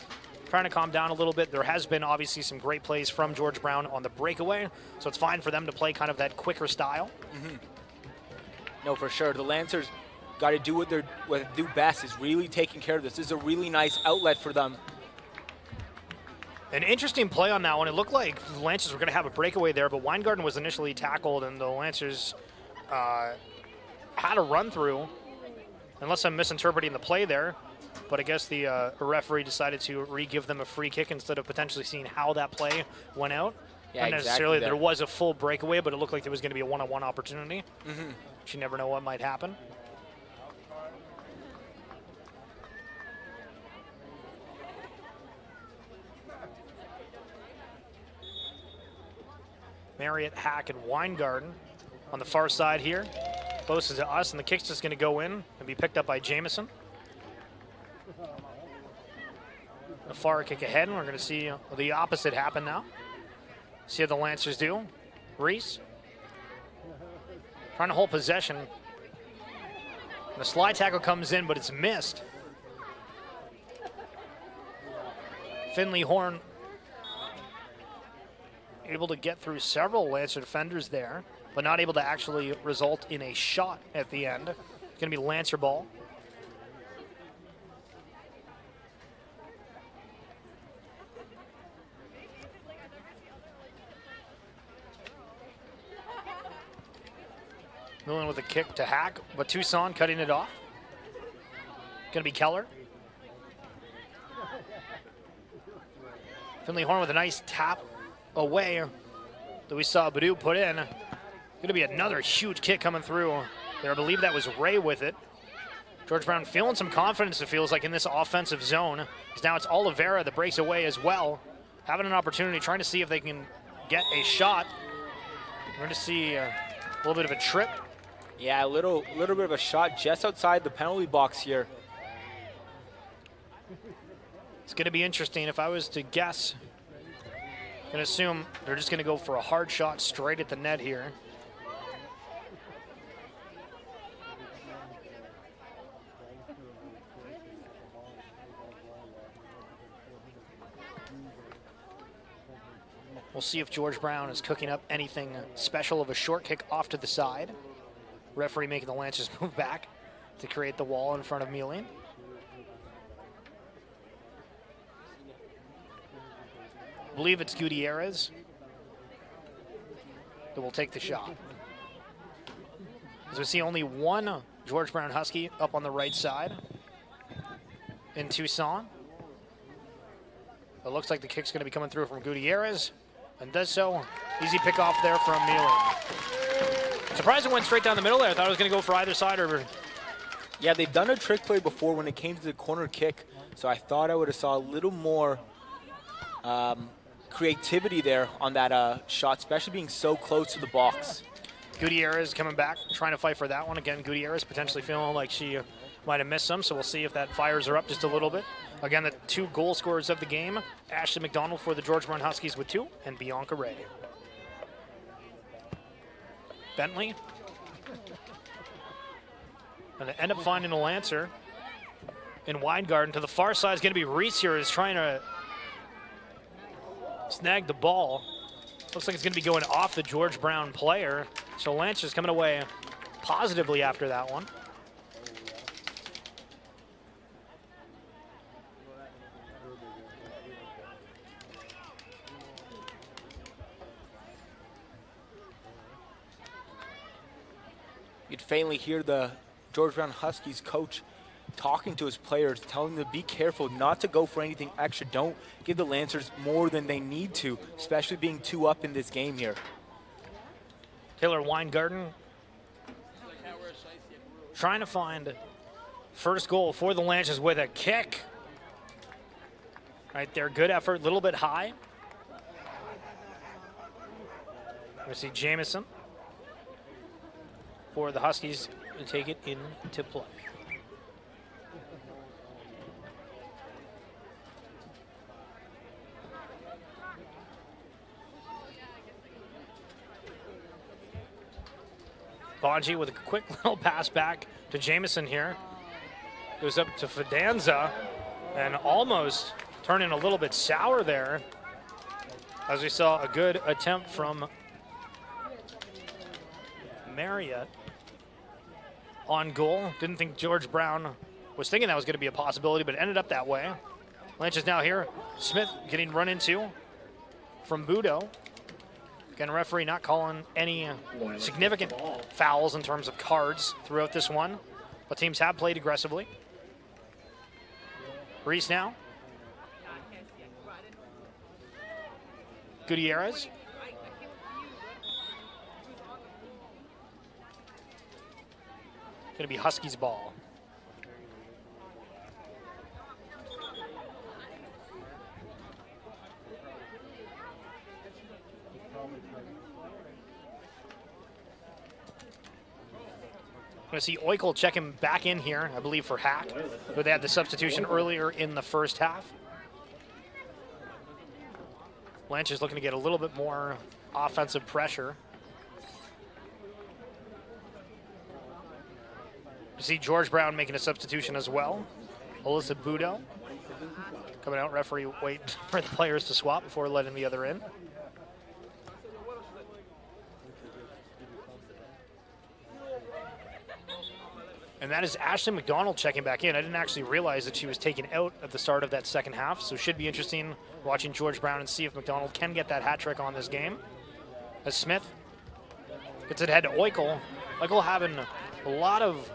trying to calm down a little bit. There has been obviously some great plays from George Brown on the breakaway, so it's fine for them to play kind of that quicker style. No, for sure. The Lancers got to do what they do best, is really taking care of this. This is a really nice outlet for them. An interesting play on that one. It looked like the Lancers were going to have a breakaway there, but Weingarten was initially tackled, and the Lancers had a run through, unless I'm misinterpreting the play there. But I guess the referee decided to re-give them a free kick instead of potentially seeing how that play went out. Yeah, Not necessarily there was a full breakaway, but it looked like there was going to be a one-on-one opportunity. You never know what might happen. Marriott, Hack, and Weingarten on the far side here. Close to us, and the kick's just going to go in and be picked up by Jamison. A far kick ahead, and we're going to see the opposite happen now. See how the Lancers do. Reese trying to hold possession. The slide tackle comes in, but it's missed. Finley Horn able to get through several Lancer defenders there, but not able to actually result in a shot at the end. It's going to be Lancer ball. Millen with a kick to Hack, but Toussaint cutting it off. Going to be Keller. Finley Horn with a nice tap away that we saw Badu put in. Going to be another huge kick coming through there. I believe that was Ray with it. George Brown feeling some confidence, it feels like, in this offensive zone. Now it's Oliveira that breaks away as well. Having an opportunity, trying to see if they can get a shot. We're going to see a little bit of a trip. Yeah, a little bit of a shot just outside the penalty box here. It's going to be interesting. If I was to guess, I'm going to assume they're just going to go for a hard shot straight at the net here. We'll see if George Brown is cooking up anything special of a short kick off to the side. Referee making the Lancers move back to create the wall in front of Mullen. I believe it's Gutierrez that will take the shot. As we see only one George Brown Husky up on the right side in Toussaint. It looks like the kick's going to be coming through from Gutierrez, and does so. Easy pick off there from Mullen. Surprised it went straight down the middle there. I thought it was going to go for either side. Yeah, they've done a trick play before when it came to the corner kick, so I thought I would have saw a little more creativity there on that shot, especially being so close to the box. Gutierrez coming back, trying to fight for that one. Again, Gutierrez potentially feeling like she might have missed some, so we'll see if that fires her up just a little bit. Again, the two goal scorers of the game, Ashley McDonald for the George Brown Huskies with 2, and Bianca Ray. Bentley. And they end up finding a Lancer in Weingarten. To the far side is going to be Reese here, is trying to snag the ball. Looks like it's going to be going off the George Brown player. So Lancer's coming away positively after that one. You'd faintly hear the George Brown Huskies coach talking to his players, telling them to be careful not to go for anything extra. Don't give the Lancers more than they need to, especially being 2 up in this game here. Taylor Weingarten trying to find first goal for the Lancers with a kick. Right there, good effort, a little bit high. We see Jamison for the Huskies to take it into play. Bonji with a quick little pass back to Jamison here. Goes up to Fidanza and almost turning a little bit sour there, as we saw a good attempt from Marriott on goal. Didn't think George Brown was thinking that was going to be a possibility, but it ended up that way. Lynch is now here. Smith getting run into from Budo. Again, referee not calling any significant fouls in terms of cards throughout this one, but teams have played aggressively. Reese now. Gutierrez. Going to be Huskies ball. I'm going to see Oikel check him back in here, I believe, for Hack, where they had the substitution earlier in the first half. Lynch is looking to get a little bit more offensive pressure. You see George Brown making a substitution as well. Alyssa Budo coming out. Referee wait for the players to swap before letting the other in. And that is Ashley McDonald checking back in. I didn't actually realize that she was taken out at the start of that second half, so it should be interesting watching George Brown and see if McDonald can get that hat trick on this game. As Smith gets it ahead to Oikel. Oikel having a lot of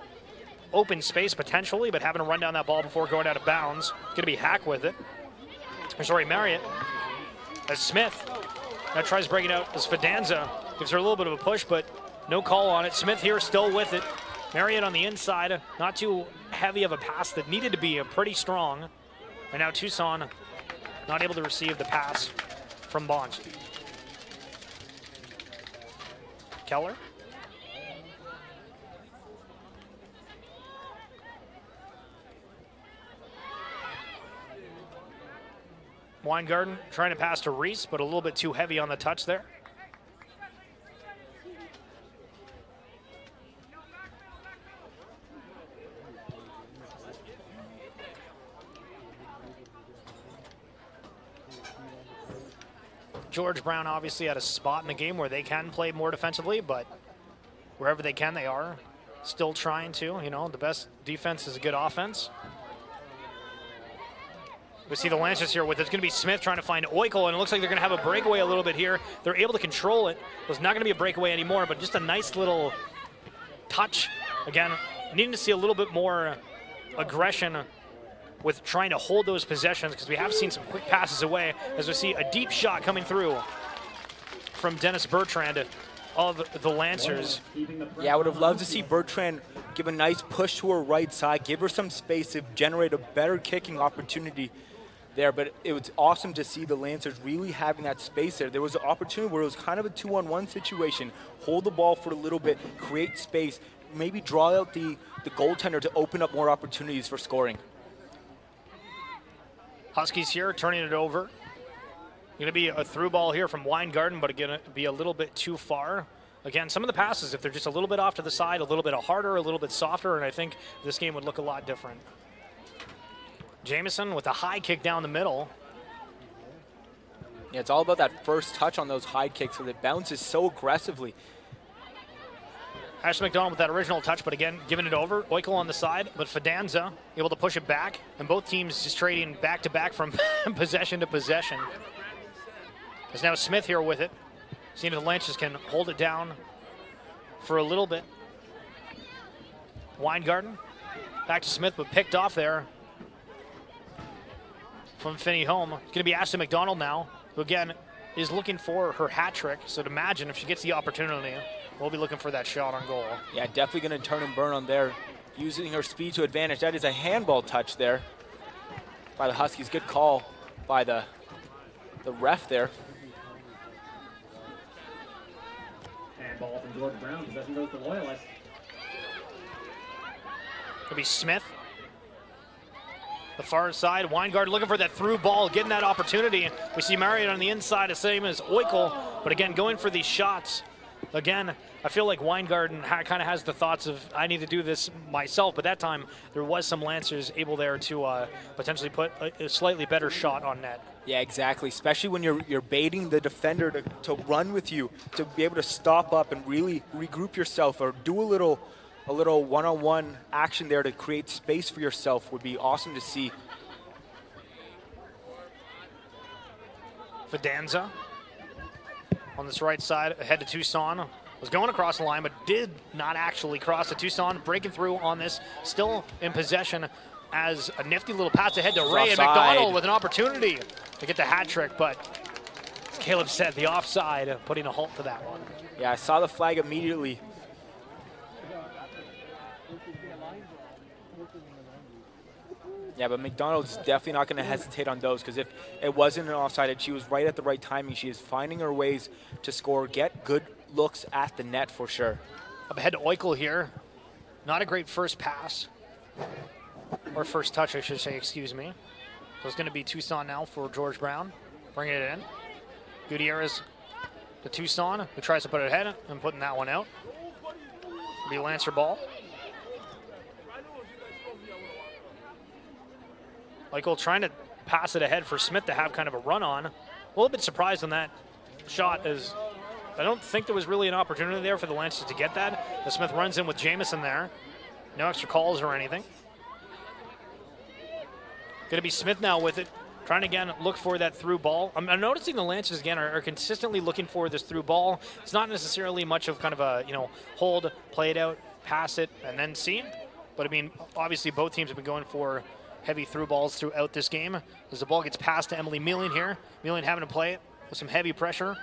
open space potentially, but having to run down that ball before going out of bounds. Going to be Hack with it. Or sorry, Marriott. As Smith now tries breaking out as Fidanza gives her a little bit of a push, but no call on it. Smith here still with it. Marriott on the inside, not too heavy of a pass that needed to be pretty strong. And now Tucson not able to receive the pass from Bonds. Keller. Weingarten trying to pass to Reese, but a little bit too heavy on the touch there. George Brown obviously at a spot in the game where they can play more defensively, but wherever they can, they are still trying to. You know, the best defense is a good offense. We see the Lancers here with it's going to be Smith trying to find Oikel, and it looks like they're going to have a breakaway a little bit here. They're able to control it. It was not going to be a breakaway anymore, but just a nice little touch. Again, needing to see a little bit more aggression with trying to hold those possessions, because we have seen some quick passes away as we see a deep shot coming through from Dennis Bertrand of the Lancers. Yeah, I would have loved to see Bertrand give a nice push to her right side, give her some space to generate a better kicking opportunity there, but it was awesome to see the Lancers really having that space there. There was an opportunity where it was kind of a 2-on-1 situation. Hold the ball for a little bit, create space, maybe draw out the goaltender to open up more opportunities for scoring. Huskies here turning it over. Going to be a through ball here from Weingarten, but going to be a little bit too far. again, some of the passes, if they're just a little bit off to the side, a little bit harder, a little bit softer, and I think this game would look a lot different. Jamison with a high kick down the middle. Yeah, it's all about that first touch on those high kicks, so it bounces so aggressively. Ashley McDonald with that original touch, but again, giving it over. Oikel on the side, but Fidanza able to push it back, and both teams just trading back-to-back from possession to possession. There's now Smith here with it. Seeing if the Lancers can hold it down for a little bit. Weingarten back to Smith, but picked off there from Finney Home. It's going to be Ashley McDonald now, who again is looking for her hat trick. So to imagine if she gets the opportunity, we'll be looking for that shot on goal. Yeah, definitely going to turn and burn on there, using her speed to advantage. That is a handball touch there by the Huskies. Good call by the ref there. Handball from George Brown. Possession goes to Loyalist. It'll be Smith. The far side, Weingard looking for that through ball, getting that opportunity. We see Marriott on the inside, the same as Oikel, but again, going for these shots. Again, I feel like Weingarten kind of has the thoughts of, I need to do this myself, but that time there was some Lancers able there to potentially put a slightly better shot on net. Yeah, exactly, especially when you're baiting the defender to run with you, to be able to stop up and really regroup yourself or do a little one-on-one action there to create space for yourself would be awesome to see. Fidanza on this right side, ahead to Tucson. Was going across the line, but did not actually cross the Tucson. Breaking through on this, still in possession as a nifty little pass ahead to Ray, and McDonald with an opportunity to get the hat trick, but Caleb said the offside, putting a halt to that one. Yeah, I saw the flag immediately. Yeah, but McDonald's definitely not going to hesitate on those, because if it wasn't an offside and she was right at the right timing, she is finding her ways to score, get good looks at the net for sure. Up ahead to Oikel here. Not a great first pass. Or first touch, I should say, excuse me. So it's going to be Tucson now for George Brown. Bringing it in. Gutierrez to Tucson, who tries to put it ahead and putting that one out. It'll be Lancer ball. Oikel trying to pass it ahead for Smith to have kind of a run on. A little bit surprised on that shot, as I don't think there was really an opportunity there for the Lancers to get that. As Smith runs in with Jamison there. No extra calls or anything. Going to be Smith now with it, trying to again look for that through ball. I'm noticing the Lancers again are consistently looking for this through ball. It's not necessarily much of kind of a, hold, play it out, pass it, and then see. But I mean, obviously both teams have been going for heavy through balls throughout this game. As the ball gets passed to Emily Mealing here. Mealing having to play it with some heavy pressure.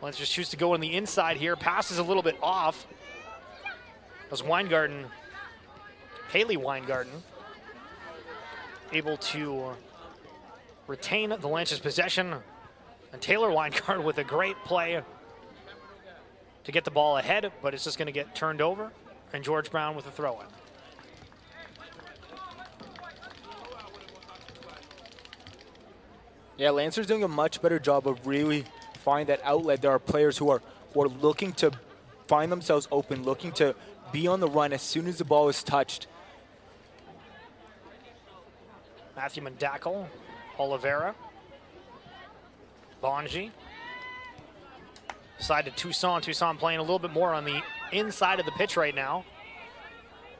Let's just choose to go on the inside here. Passes a little bit off. As Weingarten, Haley Weingarten, able to retain the Lancers' possession. And Taylor Weingarten with a great play to get the ball ahead, but it's just going to get turned over. And George Brown with a throw-in. Yeah, Lancer's doing a much better job of really finding that outlet. There are players who are looking to find themselves open, looking to be on the run as soon as the ball is touched. Matthew Mandakel, Oliveira, Bonji. Side to Tucson. Tucson playing a little bit more on the inside of the pitch right now,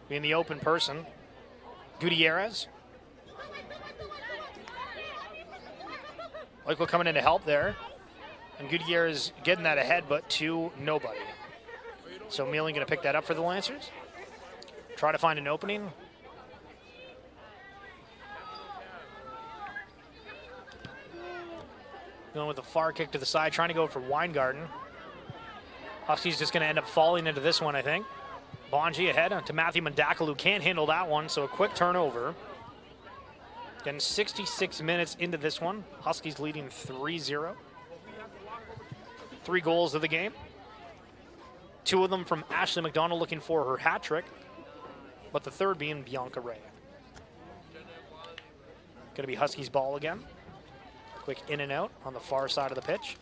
being the open person. Gutierrez. Oikel coming in to help there. And Gutierrez getting that ahead, but to nobody. So Mealing going to pick that up for the Lancers. Try to find an opening. Going with a far kick to the side, trying to go for Weingarten. Huskies just going to end up falling into this one, I think. Bonji ahead to Matthew Mandakel, who can't handle that one, so a quick turnover. Getting 66 minutes into this one. Huskies leading 3-0. 3 goals of the game. 2 of them from Ashley McDonald looking for her hat trick, but the third being Bianca Ray. Going to be Huskies ball again. Quick in and out on the far side of the pitch.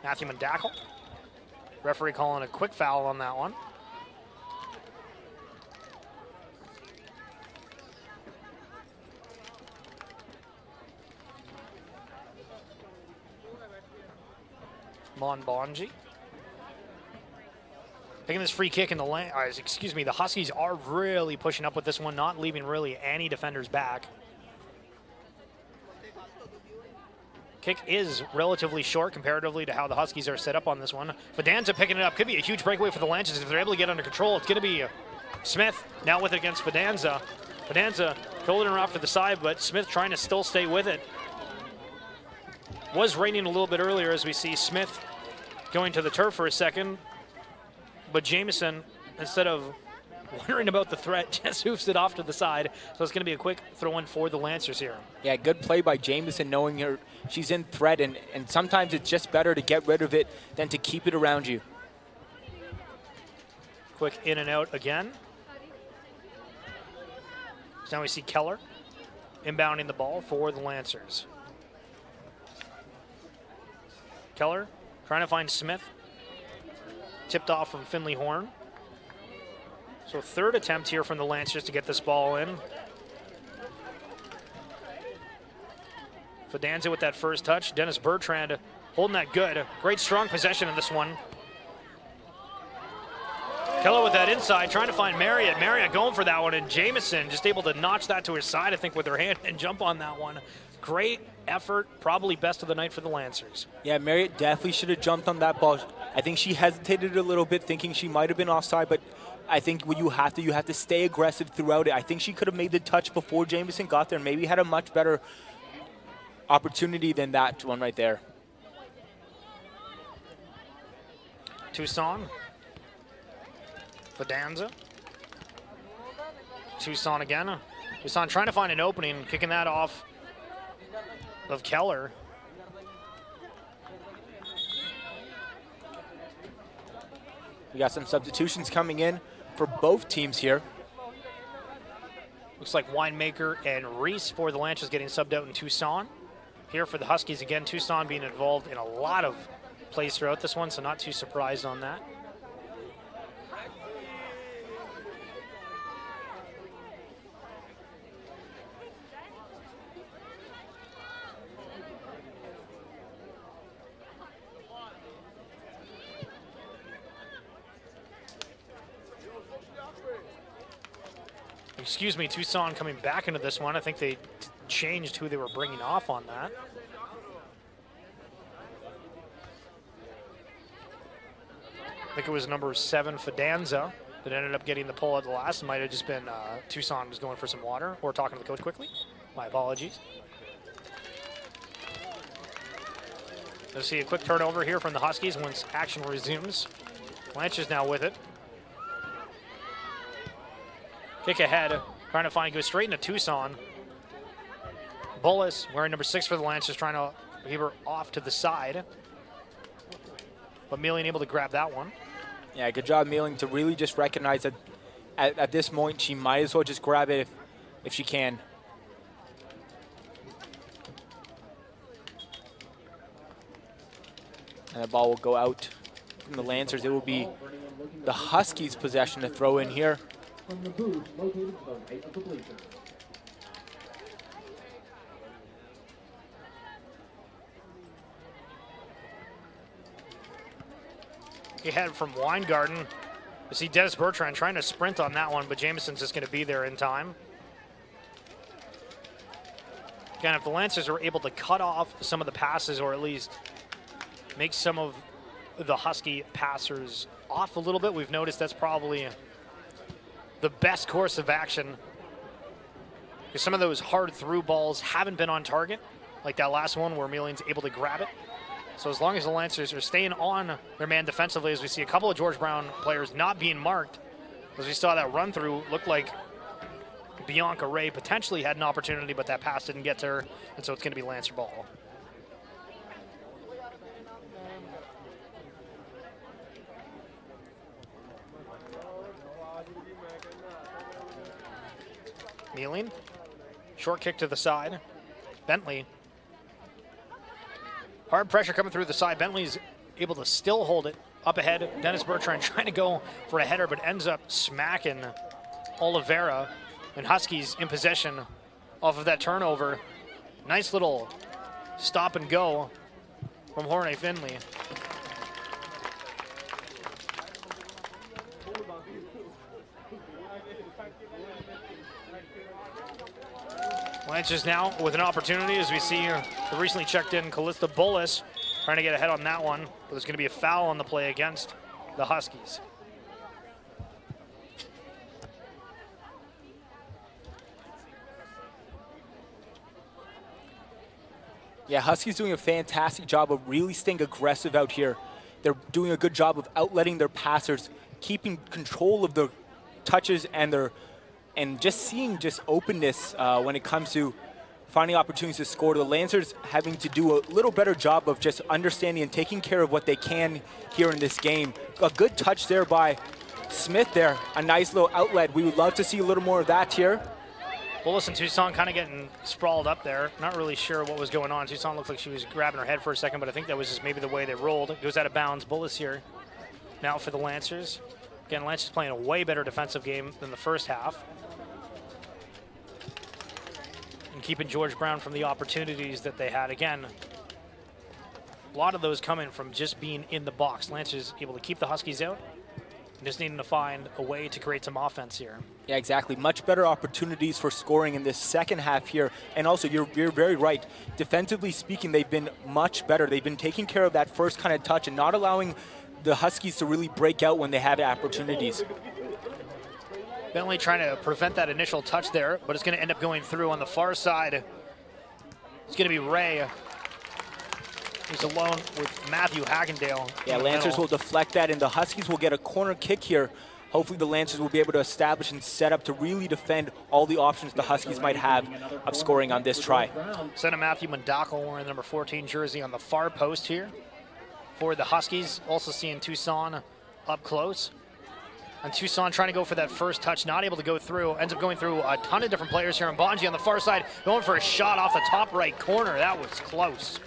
Matthew Mandackle. Referee calling a quick foul on that one. Monbonji. Taking this free kick in the lane. The Huskies are really pushing up with this one, not leaving really any defenders back. Kick is relatively short comparatively to how the Huskies are set up on this one. Fidanza picking it up. Could be a huge breakaway for the Lancers if they're able to get under control. It's going to be Smith now with it against Fidanza. Fidanza holding her off to the side, but Smith trying to still stay with it. Was raining a little bit earlier as we see Smith going to the turf for a second. But Jamison, instead of wondering about the threat, just hoofs it off to the side. So it's going to be a quick throw-in for the Lancers here. Yeah, good play by Jamison, knowing she's in threat, and sometimes it's just better to get rid of it than to keep it around you. Quick in and out again. So now we see Keller inbounding the ball for the Lancers. Keller trying to find Smith. Tipped off from Finley Horn. So third attempt here from the Lancers to get this ball in. Fidanza with that first touch. Dennis Bertrand holding that good. Great strong possession in this one. Keller with that inside, trying to find Marriott. Marriott going for that one, and Jamison just able to notch that to her side, I think, with her hand and jump on that one. Great effort, probably best of the night for the Lancers. Yeah, Marriott definitely should have jumped on that ball. I think she hesitated a little bit, thinking she might have been offside, but I think what you have to stay aggressive throughout it. I think she could have made the touch before Jamison got there, and maybe had a much better opportunity than that one right there. Tucson. Fidanza. Tucson again. Tucson trying to find an opening, kicking that off of Keller. We got some substitutions coming in for both teams here. Looks like Winemaker and Reese for the Lancers getting subbed out in Tucson. Here for the Huskies again, Tucson being involved in a lot of plays throughout this one, so not too surprised on that. Excuse me, Tucson coming back into this one. I think they changed who they were bringing off on that. I think it was number 7, Fidanza, that ended up getting the pull at the last. It might have just been Tucson was going for some water or talking to the coach quickly. My apologies. Let's see a quick turnover here from the Huskies once action resumes. Lancers now with it. Kick ahead, trying to find, go straight into Tucson. Bullis, wearing number 6 for the Lancers, trying to keep her off to the side. But Mealing able to grab that one. Yeah, good job, Mealing, to really just recognize that at this point she might as well just grab it if she can. And the ball will go out from the Lancers. It will be the Huskies' possession to throw in here. From the booth located to the right of the bleachers. Ahead from Weingarten. You see Dennis Bertrand trying to sprint on that one, but Jamison's just going to be there in time. Again, if the Lancers are able to cut off some of the passes, or at least make some of the Husky passers off a little bit, we've noticed that's probably the best course of action, because some of those hard through balls haven't been on target, like that last one where Mealing's able to grab it. So as long as the Lancers are staying on their man defensively, as we see a couple of George Brown players not being marked, as we saw that run through, looked like Bianca Ray potentially had an opportunity, but that pass didn't get to her, and so it's going to be Lancer ball. Mealing, short kick to the side. Bentley. Hard pressure coming through the side. Bentley's able to still hold it up ahead. Dennis Bertrand trying to go for a header, but ends up smacking Oliveira. And Huskies in possession off of that turnover. Nice little stop and go from Jorge Finley. Lancers now with an opportunity as we see the recently checked in Callista Bullis trying to get ahead on that one. But there's going to be a foul on the play against the Huskies. Yeah, Huskies doing a fantastic job of really staying aggressive out here. They're doing a good job of outletting their passers, keeping control of the touches and just seeing openness when it comes to finding opportunities to score. The Lancers having to do a little better job of just understanding and taking care of what they can here in this game. A good touch there by Smith there, a nice little outlet. We would love to see a little more of that here. Bullis and Toussaint kind of getting sprawled up there. Not really sure what was going on. Toussaint looked like she was grabbing her head for a second, but I think that was just maybe the way they rolled. It goes out of bounds. Bullis here now for the Lancers. Again, Lancers playing a way better defensive game than the first half. And keeping George Brown from the opportunities that they had. Again, a lot of those coming from just being in the box. Lancers able to keep the Huskies out. Just needing to find a way to create some offense here. Yeah, exactly. Much better opportunities for scoring in this second half here. And also, you're very right. Defensively speaking, they've been much better. They've been taking care of that first kind of touch and not allowing the Huskies to really break out when they have opportunities. Bentley trying to prevent that initial touch there, but it's going to end up going through on the far side. It's going to be Ray. He's alone with Matthew Hagendale. Yeah, Lancers will deflect that, and the Huskies will get a corner kick here. Hopefully the Lancers will be able to establish and set up to really defend all the options the Huskies might have of scoring on this try. Center Matthew Mandakel wearing the number 14 jersey on the far post here for the Huskies. Also seeing Toussaint up close. And Toussaint trying to go for that first touch, not able to go through. Ends up going through a ton of different players here. And Bonji on the far side going for a shot off the top right corner. That was close.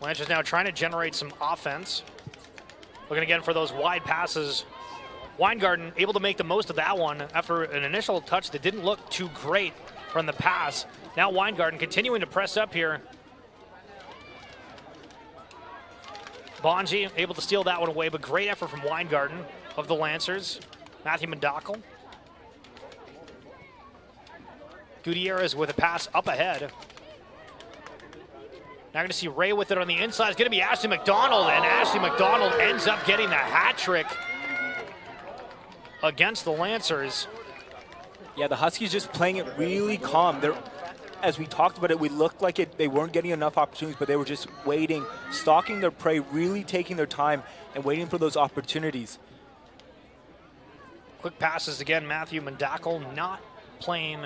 Lancers now trying to generate some offense. Looking again for those wide passes. Weingarten able to make the most of that one after an initial touch that didn't look too great from the pass. Now Weingarten continuing to press up here. Bonji able to steal that one away, but great effort from Weingarten of the Lancers. Matthew Mandakel. Gutierrez with a pass up ahead. Now going to see Ray with it on the inside. It's going to be Ashley McDonald, and Ashley McDonald ends up getting the hat trick against the Lancers. Yeah, the Huskies just playing it really calm. As we talked about it, we looked like they weren't getting enough opportunities, but they were just waiting, stalking their prey, really taking their time and waiting for those opportunities. Quick passes again. Matthew Mandakel not playing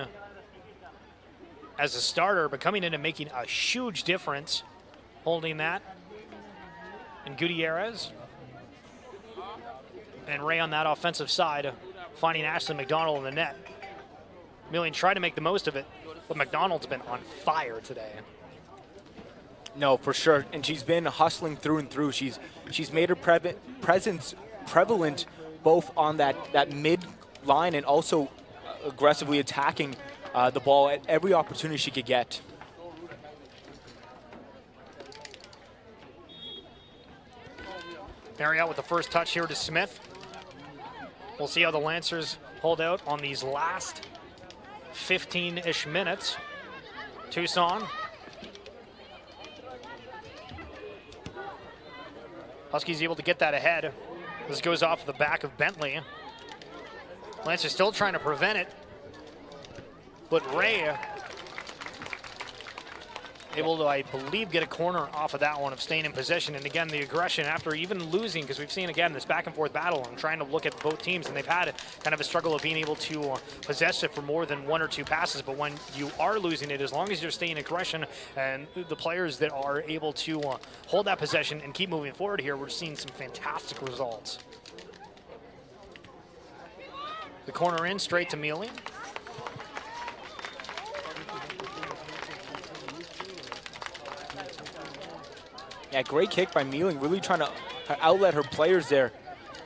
as a starter, but coming in and making a huge difference, holding that. And Gutierrez. And Ray on that offensive side, finding Ashley McDonald in the net. Millian tried to make the most of it, but McDonald's been on fire today. No, for sure, and she's been hustling through and through. She's made her presence prevalent both on that mid line and also aggressively attacking the ball at every opportunity she could get. Marriott with the first touch here to Smith. We'll see how the Lancers hold out on these last 15-ish minutes. Toussaint. Huskies able to get that ahead. This goes off the back of Bentley. Lancers still trying to prevent it. But Ray able to, I believe, get a corner off of that one of staying in possession. And again, the aggression after even losing, because we've seen, again, this back and forth battle and trying to look at both teams, and they've had kind of a struggle of being able to possess it for more than 1 or 2 passes. But when you are losing it, as long as you're staying aggression and the players that are able to hold that possession and keep moving forward here, we're seeing some fantastic results. The corner in, straight to Mealy. Yeah, great kick by Mealing, really trying to outlet her players there.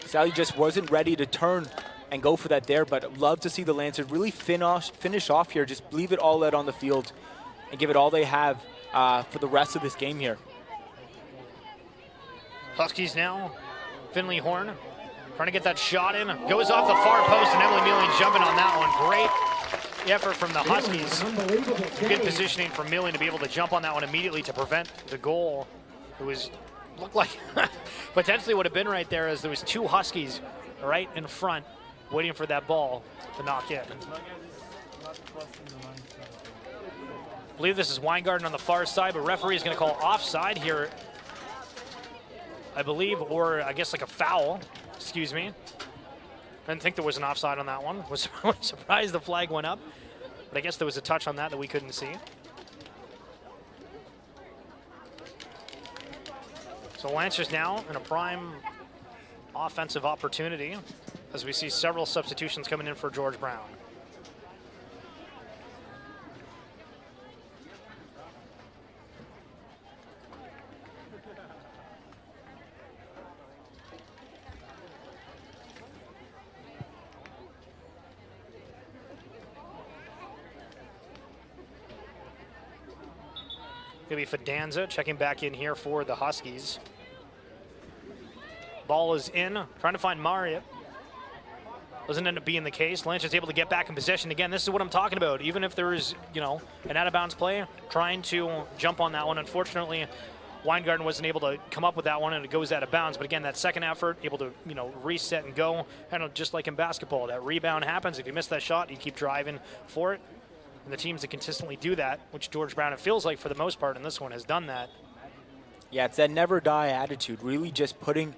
Sally just wasn't ready to turn and go for that there, but love to see the Lancers really finish off here, just leave it all out on the field and give it all they have for the rest of this game here. Huskies now, Finley Horn, trying to get that shot in. Goes off the far post, and Emily Mealing jumping on that one. Great effort from the Huskies. Good positioning from Mealing to be able to jump on that one immediately to prevent the goal. It looked like potentially would have been right there, as there was 2 Huskies right in front waiting for that ball to knock in. I believe this is Weingarten on the far side, but referee is going to call offside here, I believe, or I guess like a foul, excuse me. I didn't think there was an offside on that one. Was surprised the flag went up, but I guess there was a touch on that we couldn't see. So Lancers now in a prime offensive opportunity as we see several substitutions coming in for George Brown. Gonna be Fidanza checking back in here for the Huskies. Ball is in, trying to find Mariot. Doesn't end up being the case. Lancers able to get back in possession again. This is what I'm talking about. Even if there is, an out-of-bounds play, trying to jump on that one. Unfortunately, Weingarten wasn't able to come up with that one, and it goes out of bounds. But again, that second effort, able to, reset and go. Kind of just like in basketball, that rebound happens. If you miss that shot, you keep driving for it. And the teams that consistently do that, which George Brown, it feels like for the most part in this one, has done that. Yeah, it's that never die attitude, really just putting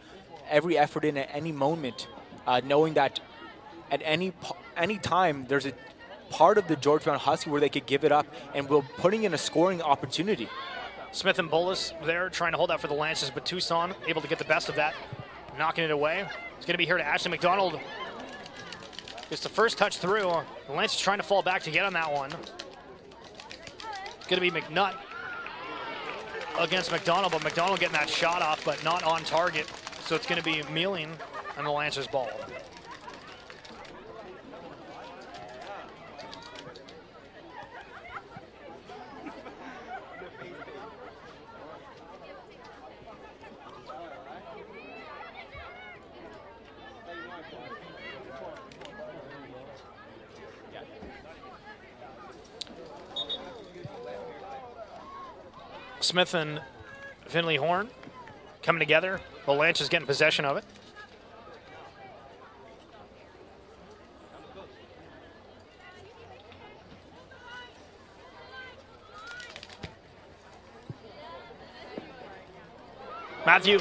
every effort in at any moment, knowing that at any time there's a part of the George Brown Husky where they could give it up, and we're putting in a scoring opportunity. Smith and Bolus there trying to hold out for the Lancers, but Tucson able to get the best of that, knocking it away. It's going to be here to Ashley McDonald. It's the first touch through. The Lancers trying to fall back to get on that one. It's going to be McNutt against McDonald, but McDonald getting that shot off, but not on target. So it's going to be Mealing on the Lancers ball. Smith and Finley Horn coming together. The Lancers getting possession of it. Matthew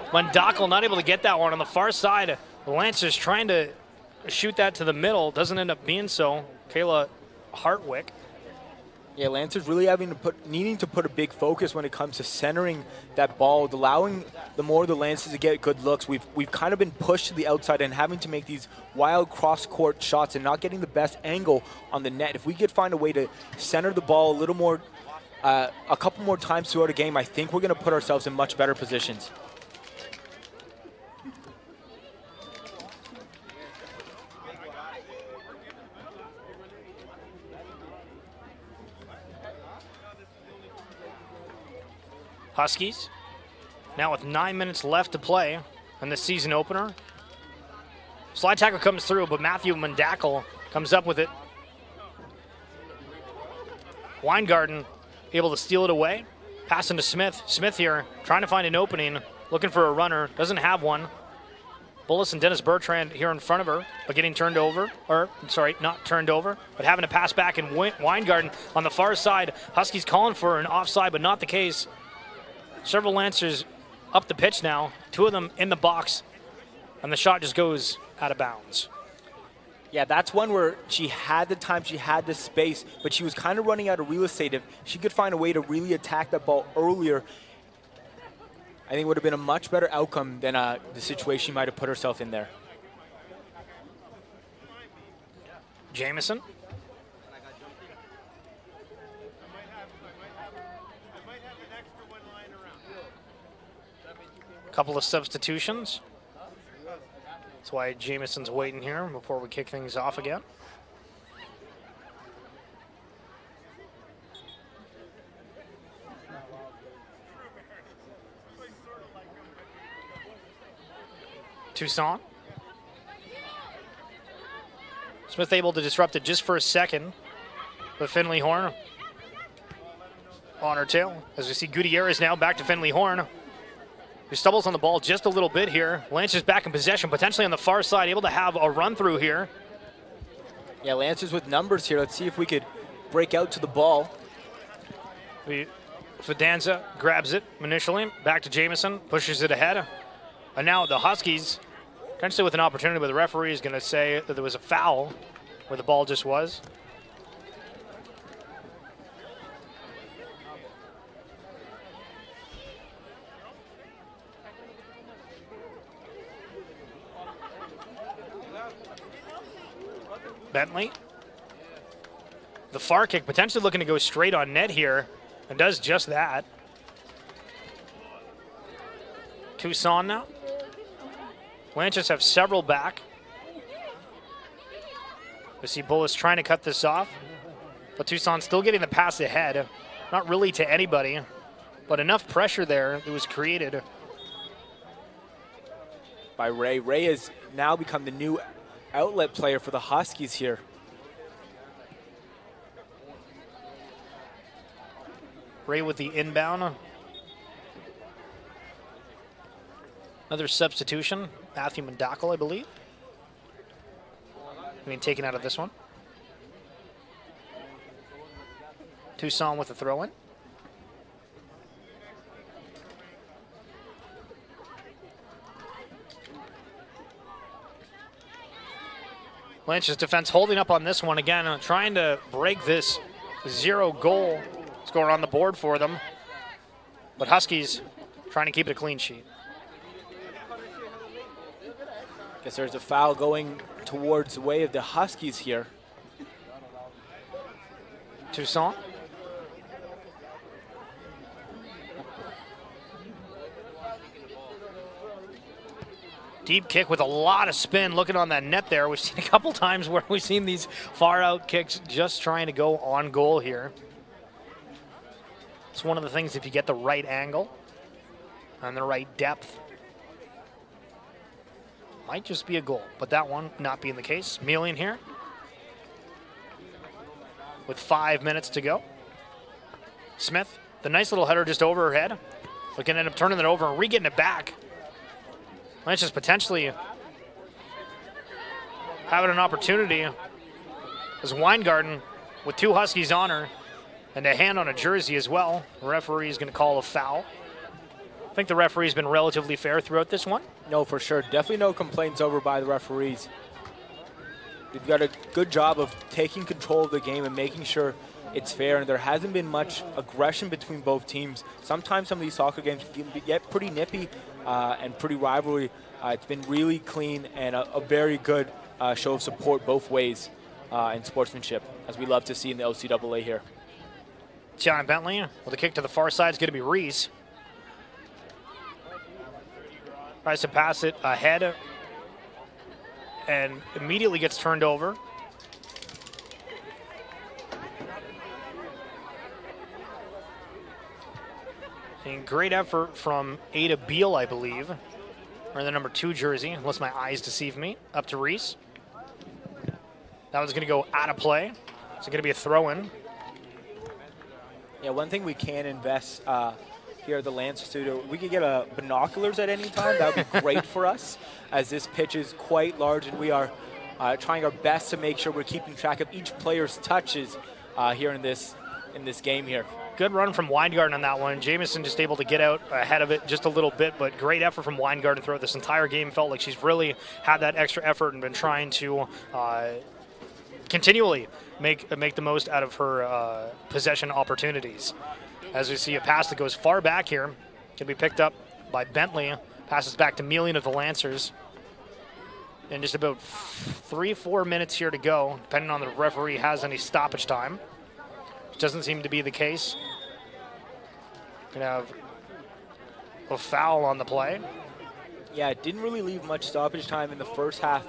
Mundakle not able to get that one on the far side. The Lancers trying to shoot that to the middle. Doesn't end up being so. Kayla Hartwick. Yeah, Lancers really needing to put a big focus when it comes to centering that ball, allowing the more the Lancers to get good looks. We've kind of been pushed to the outside and having to make these wild cross-court shots and not getting the best angle on the net. If we could find a way to center the ball a little more, a couple more times throughout a game, I think we're going to put ourselves in much better positions. Huskies now with 9 minutes left to play in the season opener. Slide tackle comes through, but Matthew Mundakle comes up with it. Weingarten able to steal it away. Passing to Smith. Smith here trying to find an opening, looking for a runner. Doesn't have one. Bullis and Dennis Bertrand here in front of her, but getting turned over, or sorry, not turned over, but having to pass back in Weingarten on the far side. Huskies calling for an offside, but not the case. Several Lancers up the pitch now, 2 of them in the box, and the shot just goes out of bounds. Yeah, that's one where she had the time, she had the space, but she was kind of running out of real estate. If she could find a way to really attack that ball earlier, I think it would have been a much better outcome than the situation she might have put herself in there. Jamison. Couple of substitutions. That's why Jamison's waiting here before we kick things off again. Toussaint. Smith able to disrupt it just for a second. But Finley Horn on her tail. As we see Gutierrez now back to Finley Horn, who stumbles on the ball just a little bit here. Lancers back in possession, potentially on the far side, able to have a run through here. Yeah, Lancers with numbers here. Let's see if we could break out to the ball. Fidanza grabs it initially, back to Jamison, pushes it ahead. And now the Huskies, potentially with an opportunity, but the referee is going to say that there was a foul where the ball just was. Bentley. The far kick potentially looking to go straight on net here, and does just that. Toussaint now. Lancers have several back. We see Bullis trying to cut this off, but Toussaint still getting the pass ahead. Not really to anybody, but enough pressure there that was created by Ray. Ray has now become the new outlet player for the Huskies here. Ray with the inbound. Another substitution. Matthew Mendakle, I believe. Taken out of this one. Toussaint with the throw-in. Lynch's defense holding up on this one again, trying to break this 0-goal score on the board for them. But Huskies trying to keep it a clean sheet. Guess there's a foul going towards the way of the Huskies here. Toussaint. Deep kick with a lot of spin, looking on that net there. We've seen a couple times where we've seen these far out kicks just trying to go on goal here. It's one of the things, if you get the right angle and the right depth, might just be a goal, but that one not being the case. Melian here with 5 minutes to go. Smith, the nice little header just over her head. We can end up turning it over and re-getting it back. Lynch is potentially having an opportunity as Weingarten with 2 Huskies on her and a hand on a jersey as well. The referee is going to call a foul. I think the referee's been relatively fair throughout this one. No, for sure. Definitely no complaints over by the referees. They've got a good job of taking control of the game and making sure it's fair, and there hasn't been much aggression between both teams. Sometimes some of these soccer games can get pretty nippy and pretty rivalry. It's been really clean and a very good show of support both ways in sportsmanship, as we love to see in the OCAA here. Tiana Bentley with a kick to the far side is going to be Reese. Tries to pass it ahead and immediately gets turned over. And great effort from Ada Beal, I believe, or the number 2 jersey, unless my eyes deceive me, up to Reese. That was going to go out of play. It's going to be a throw-in. Yeah, one thing we can invest here at the Lancer Studio. We could get binoculars at any time. That would be great for us, as this pitch is quite large, and we are trying our best to make sure we're keeping track of each player's touches here in this game here. Good run from Weingarten on that one. Jamison just able to get out ahead of it just a little bit, but great effort from Weingarten throughout this entire game. Felt like she's really had that extra effort and been trying to continually make the most out of her possession opportunities. As we see a pass that goes far back here, can be picked up by Bentley. Passes back to Melian of the Lancers. And just about 3-4 minutes here to go, depending on the referee has any stoppage time. Which doesn't seem to be the case. Gonna have a foul on the play. Yeah, it didn't really leave much stoppage time in the first half,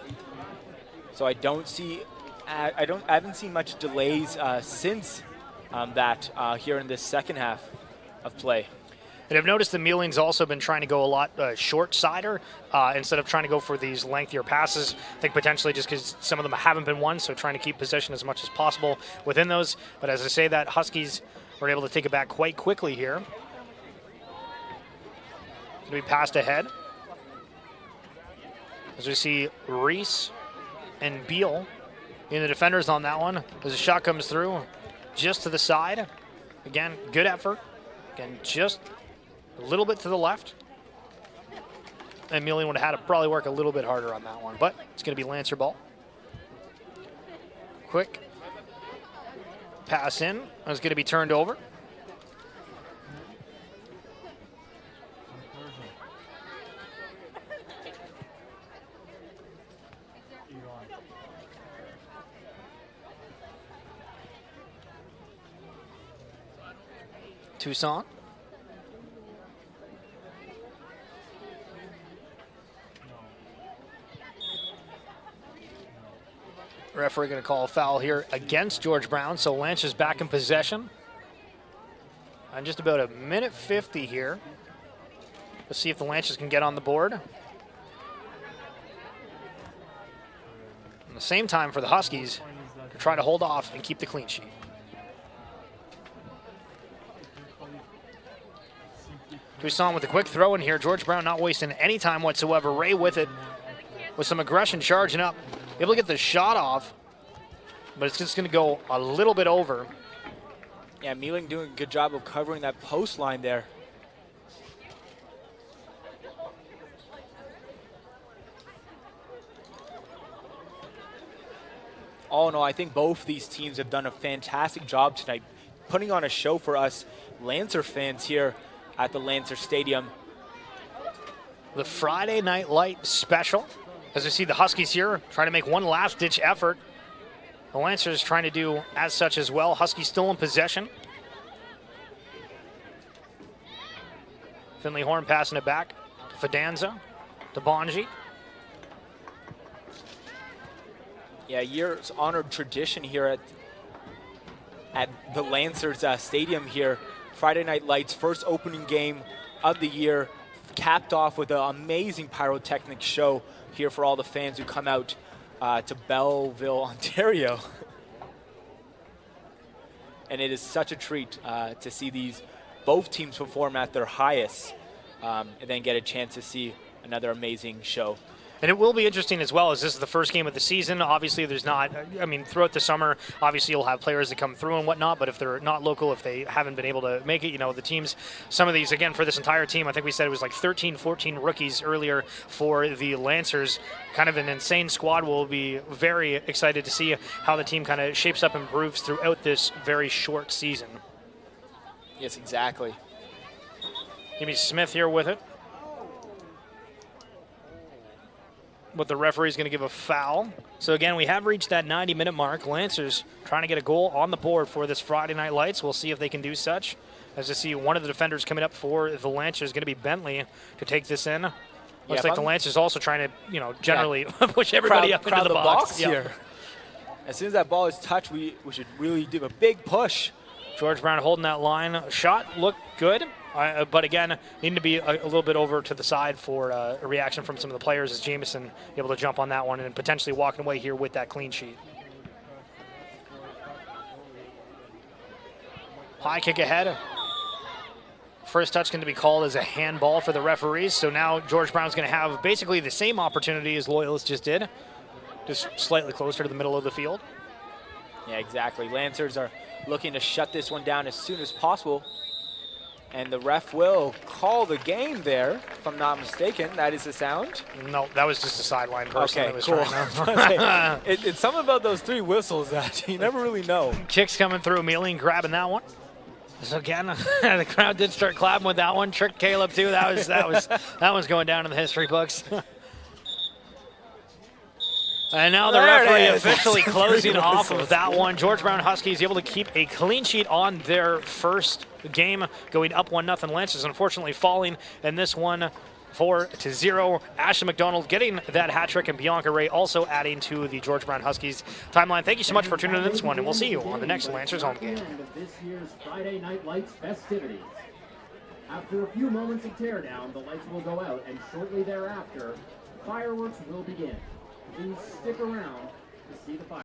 so I don't see. I haven't seen much delays since that here in this second half of play. And I've noticed that Melian's also been trying to go a lot short-sider instead of trying to go for these lengthier passes. I think potentially just because some of them haven't been won, so trying to keep possession as much as possible within those. But as I say that, Huskies were able to take it back quite quickly here. Going to be passed ahead. As we see Reese and Beal in the defenders on that one. As the shot comes through, just to the side. Again, good effort. Again, just a little bit to the left. And Melian would have had to probably work a little bit harder on that one, but it's going to be Lancer ball. Quick pass in. It's going to be turned over. Tucson. Referee going to call a foul here against George Brown, so Lanch is back in possession. On just about a minute 50 here. Let's see if the Lanches can get on the board. At the same time for the Huskies to try to hold off and keep the clean sheet. Tucson with a quick throw in here. George Brown not wasting any time whatsoever. Ray with it, with some aggression charging up. Able to get the shot off, but it's just going to go a little bit over. Yeah, Mealing doing a good job of covering that post line there. All in all, I think both these teams have done a fantastic job tonight, putting on a show for us Lancer fans here at the Lancer Stadium. The Friday Night Light special. As we see the Huskies here trying to make one last-ditch effort. The Lancers trying to do as such as well. Huskies still in possession. Finley Horn passing it back to Fidanza, to Bonji. Yeah, years honored tradition here at the Lancers Stadium here. Friday Night Lights, first opening game of the year, capped off with an amazing pyrotechnic show here for all the fans who come out to Belleville, Ontario. And it is such a treat to see both teams perform at their highest and then get a chance to see another amazing show. And it will be interesting as well, as this is the first game of the season. Obviously, there's not, I mean, throughout the summer, obviously you'll have players that come through and whatnot, but if they're not local, if they haven't been able to make it, you know, the teams, some of these, again, for this entire team, I think we said it was like 13, 14 rookies earlier for the Lancers. Kind of an insane squad. We'll be very excited to see how the team kind of shapes up and improves throughout this very short season. Yes, exactly. Amy Smith here with it. But the referee's going to give a foul. So again, we have reached that 90-minute mark. Lancers trying to get a goal on the board for this Friday Night Lights. We'll see if they can do such. As you see, one of the defenders coming up for the Lancers is going to be Bentley to take this in. Looks like the Lancers also trying to, you know, generally push everybody up into the box here. As soon as that ball is touched, we should really do a big push. George Brown holding that line. Shot looked good. But again, needing to be a little bit over to the side for a reaction from some of the players as Jamison able to jump on that one and potentially walking away here with that clean sheet. High kick ahead First touch going to be called as a handball for the referees. So now George Brown's going to have basically the same opportunity as Loyalist just did, just slightly closer to the middle of the field. Yeah, exactly. Lancers are looking to shut this one down as soon as possible. And the ref will call the game there, if I'm not mistaken. That is the sound. No, that was just a sideline person. Okay, that was cool. trying to It's something about those 3 whistles that you never really know. Kicks coming through. Ameling grabbing that one. So again, the crowd did start clapping with that one. Tricked Caleb too. That one's going down in the history books. And now the There it referee is. officially That's closing three off of whistles. that one. George Brown Huskies able to keep a clean sheet on their first game, going up 1-0. Lancers unfortunately falling in this one 4-0. Ashley McDonald getting that hat trick, and Bianca Ray also adding to the George Brown Huskies timeline. Thank you so much for tuning in to this one, and we'll see you on the next Lancers home game. End of this year's Friday Night Lights festivities. After a few moments of teardown, the lights will go out, and shortly thereafter, fireworks will begin. Please stick around to see the fireworks.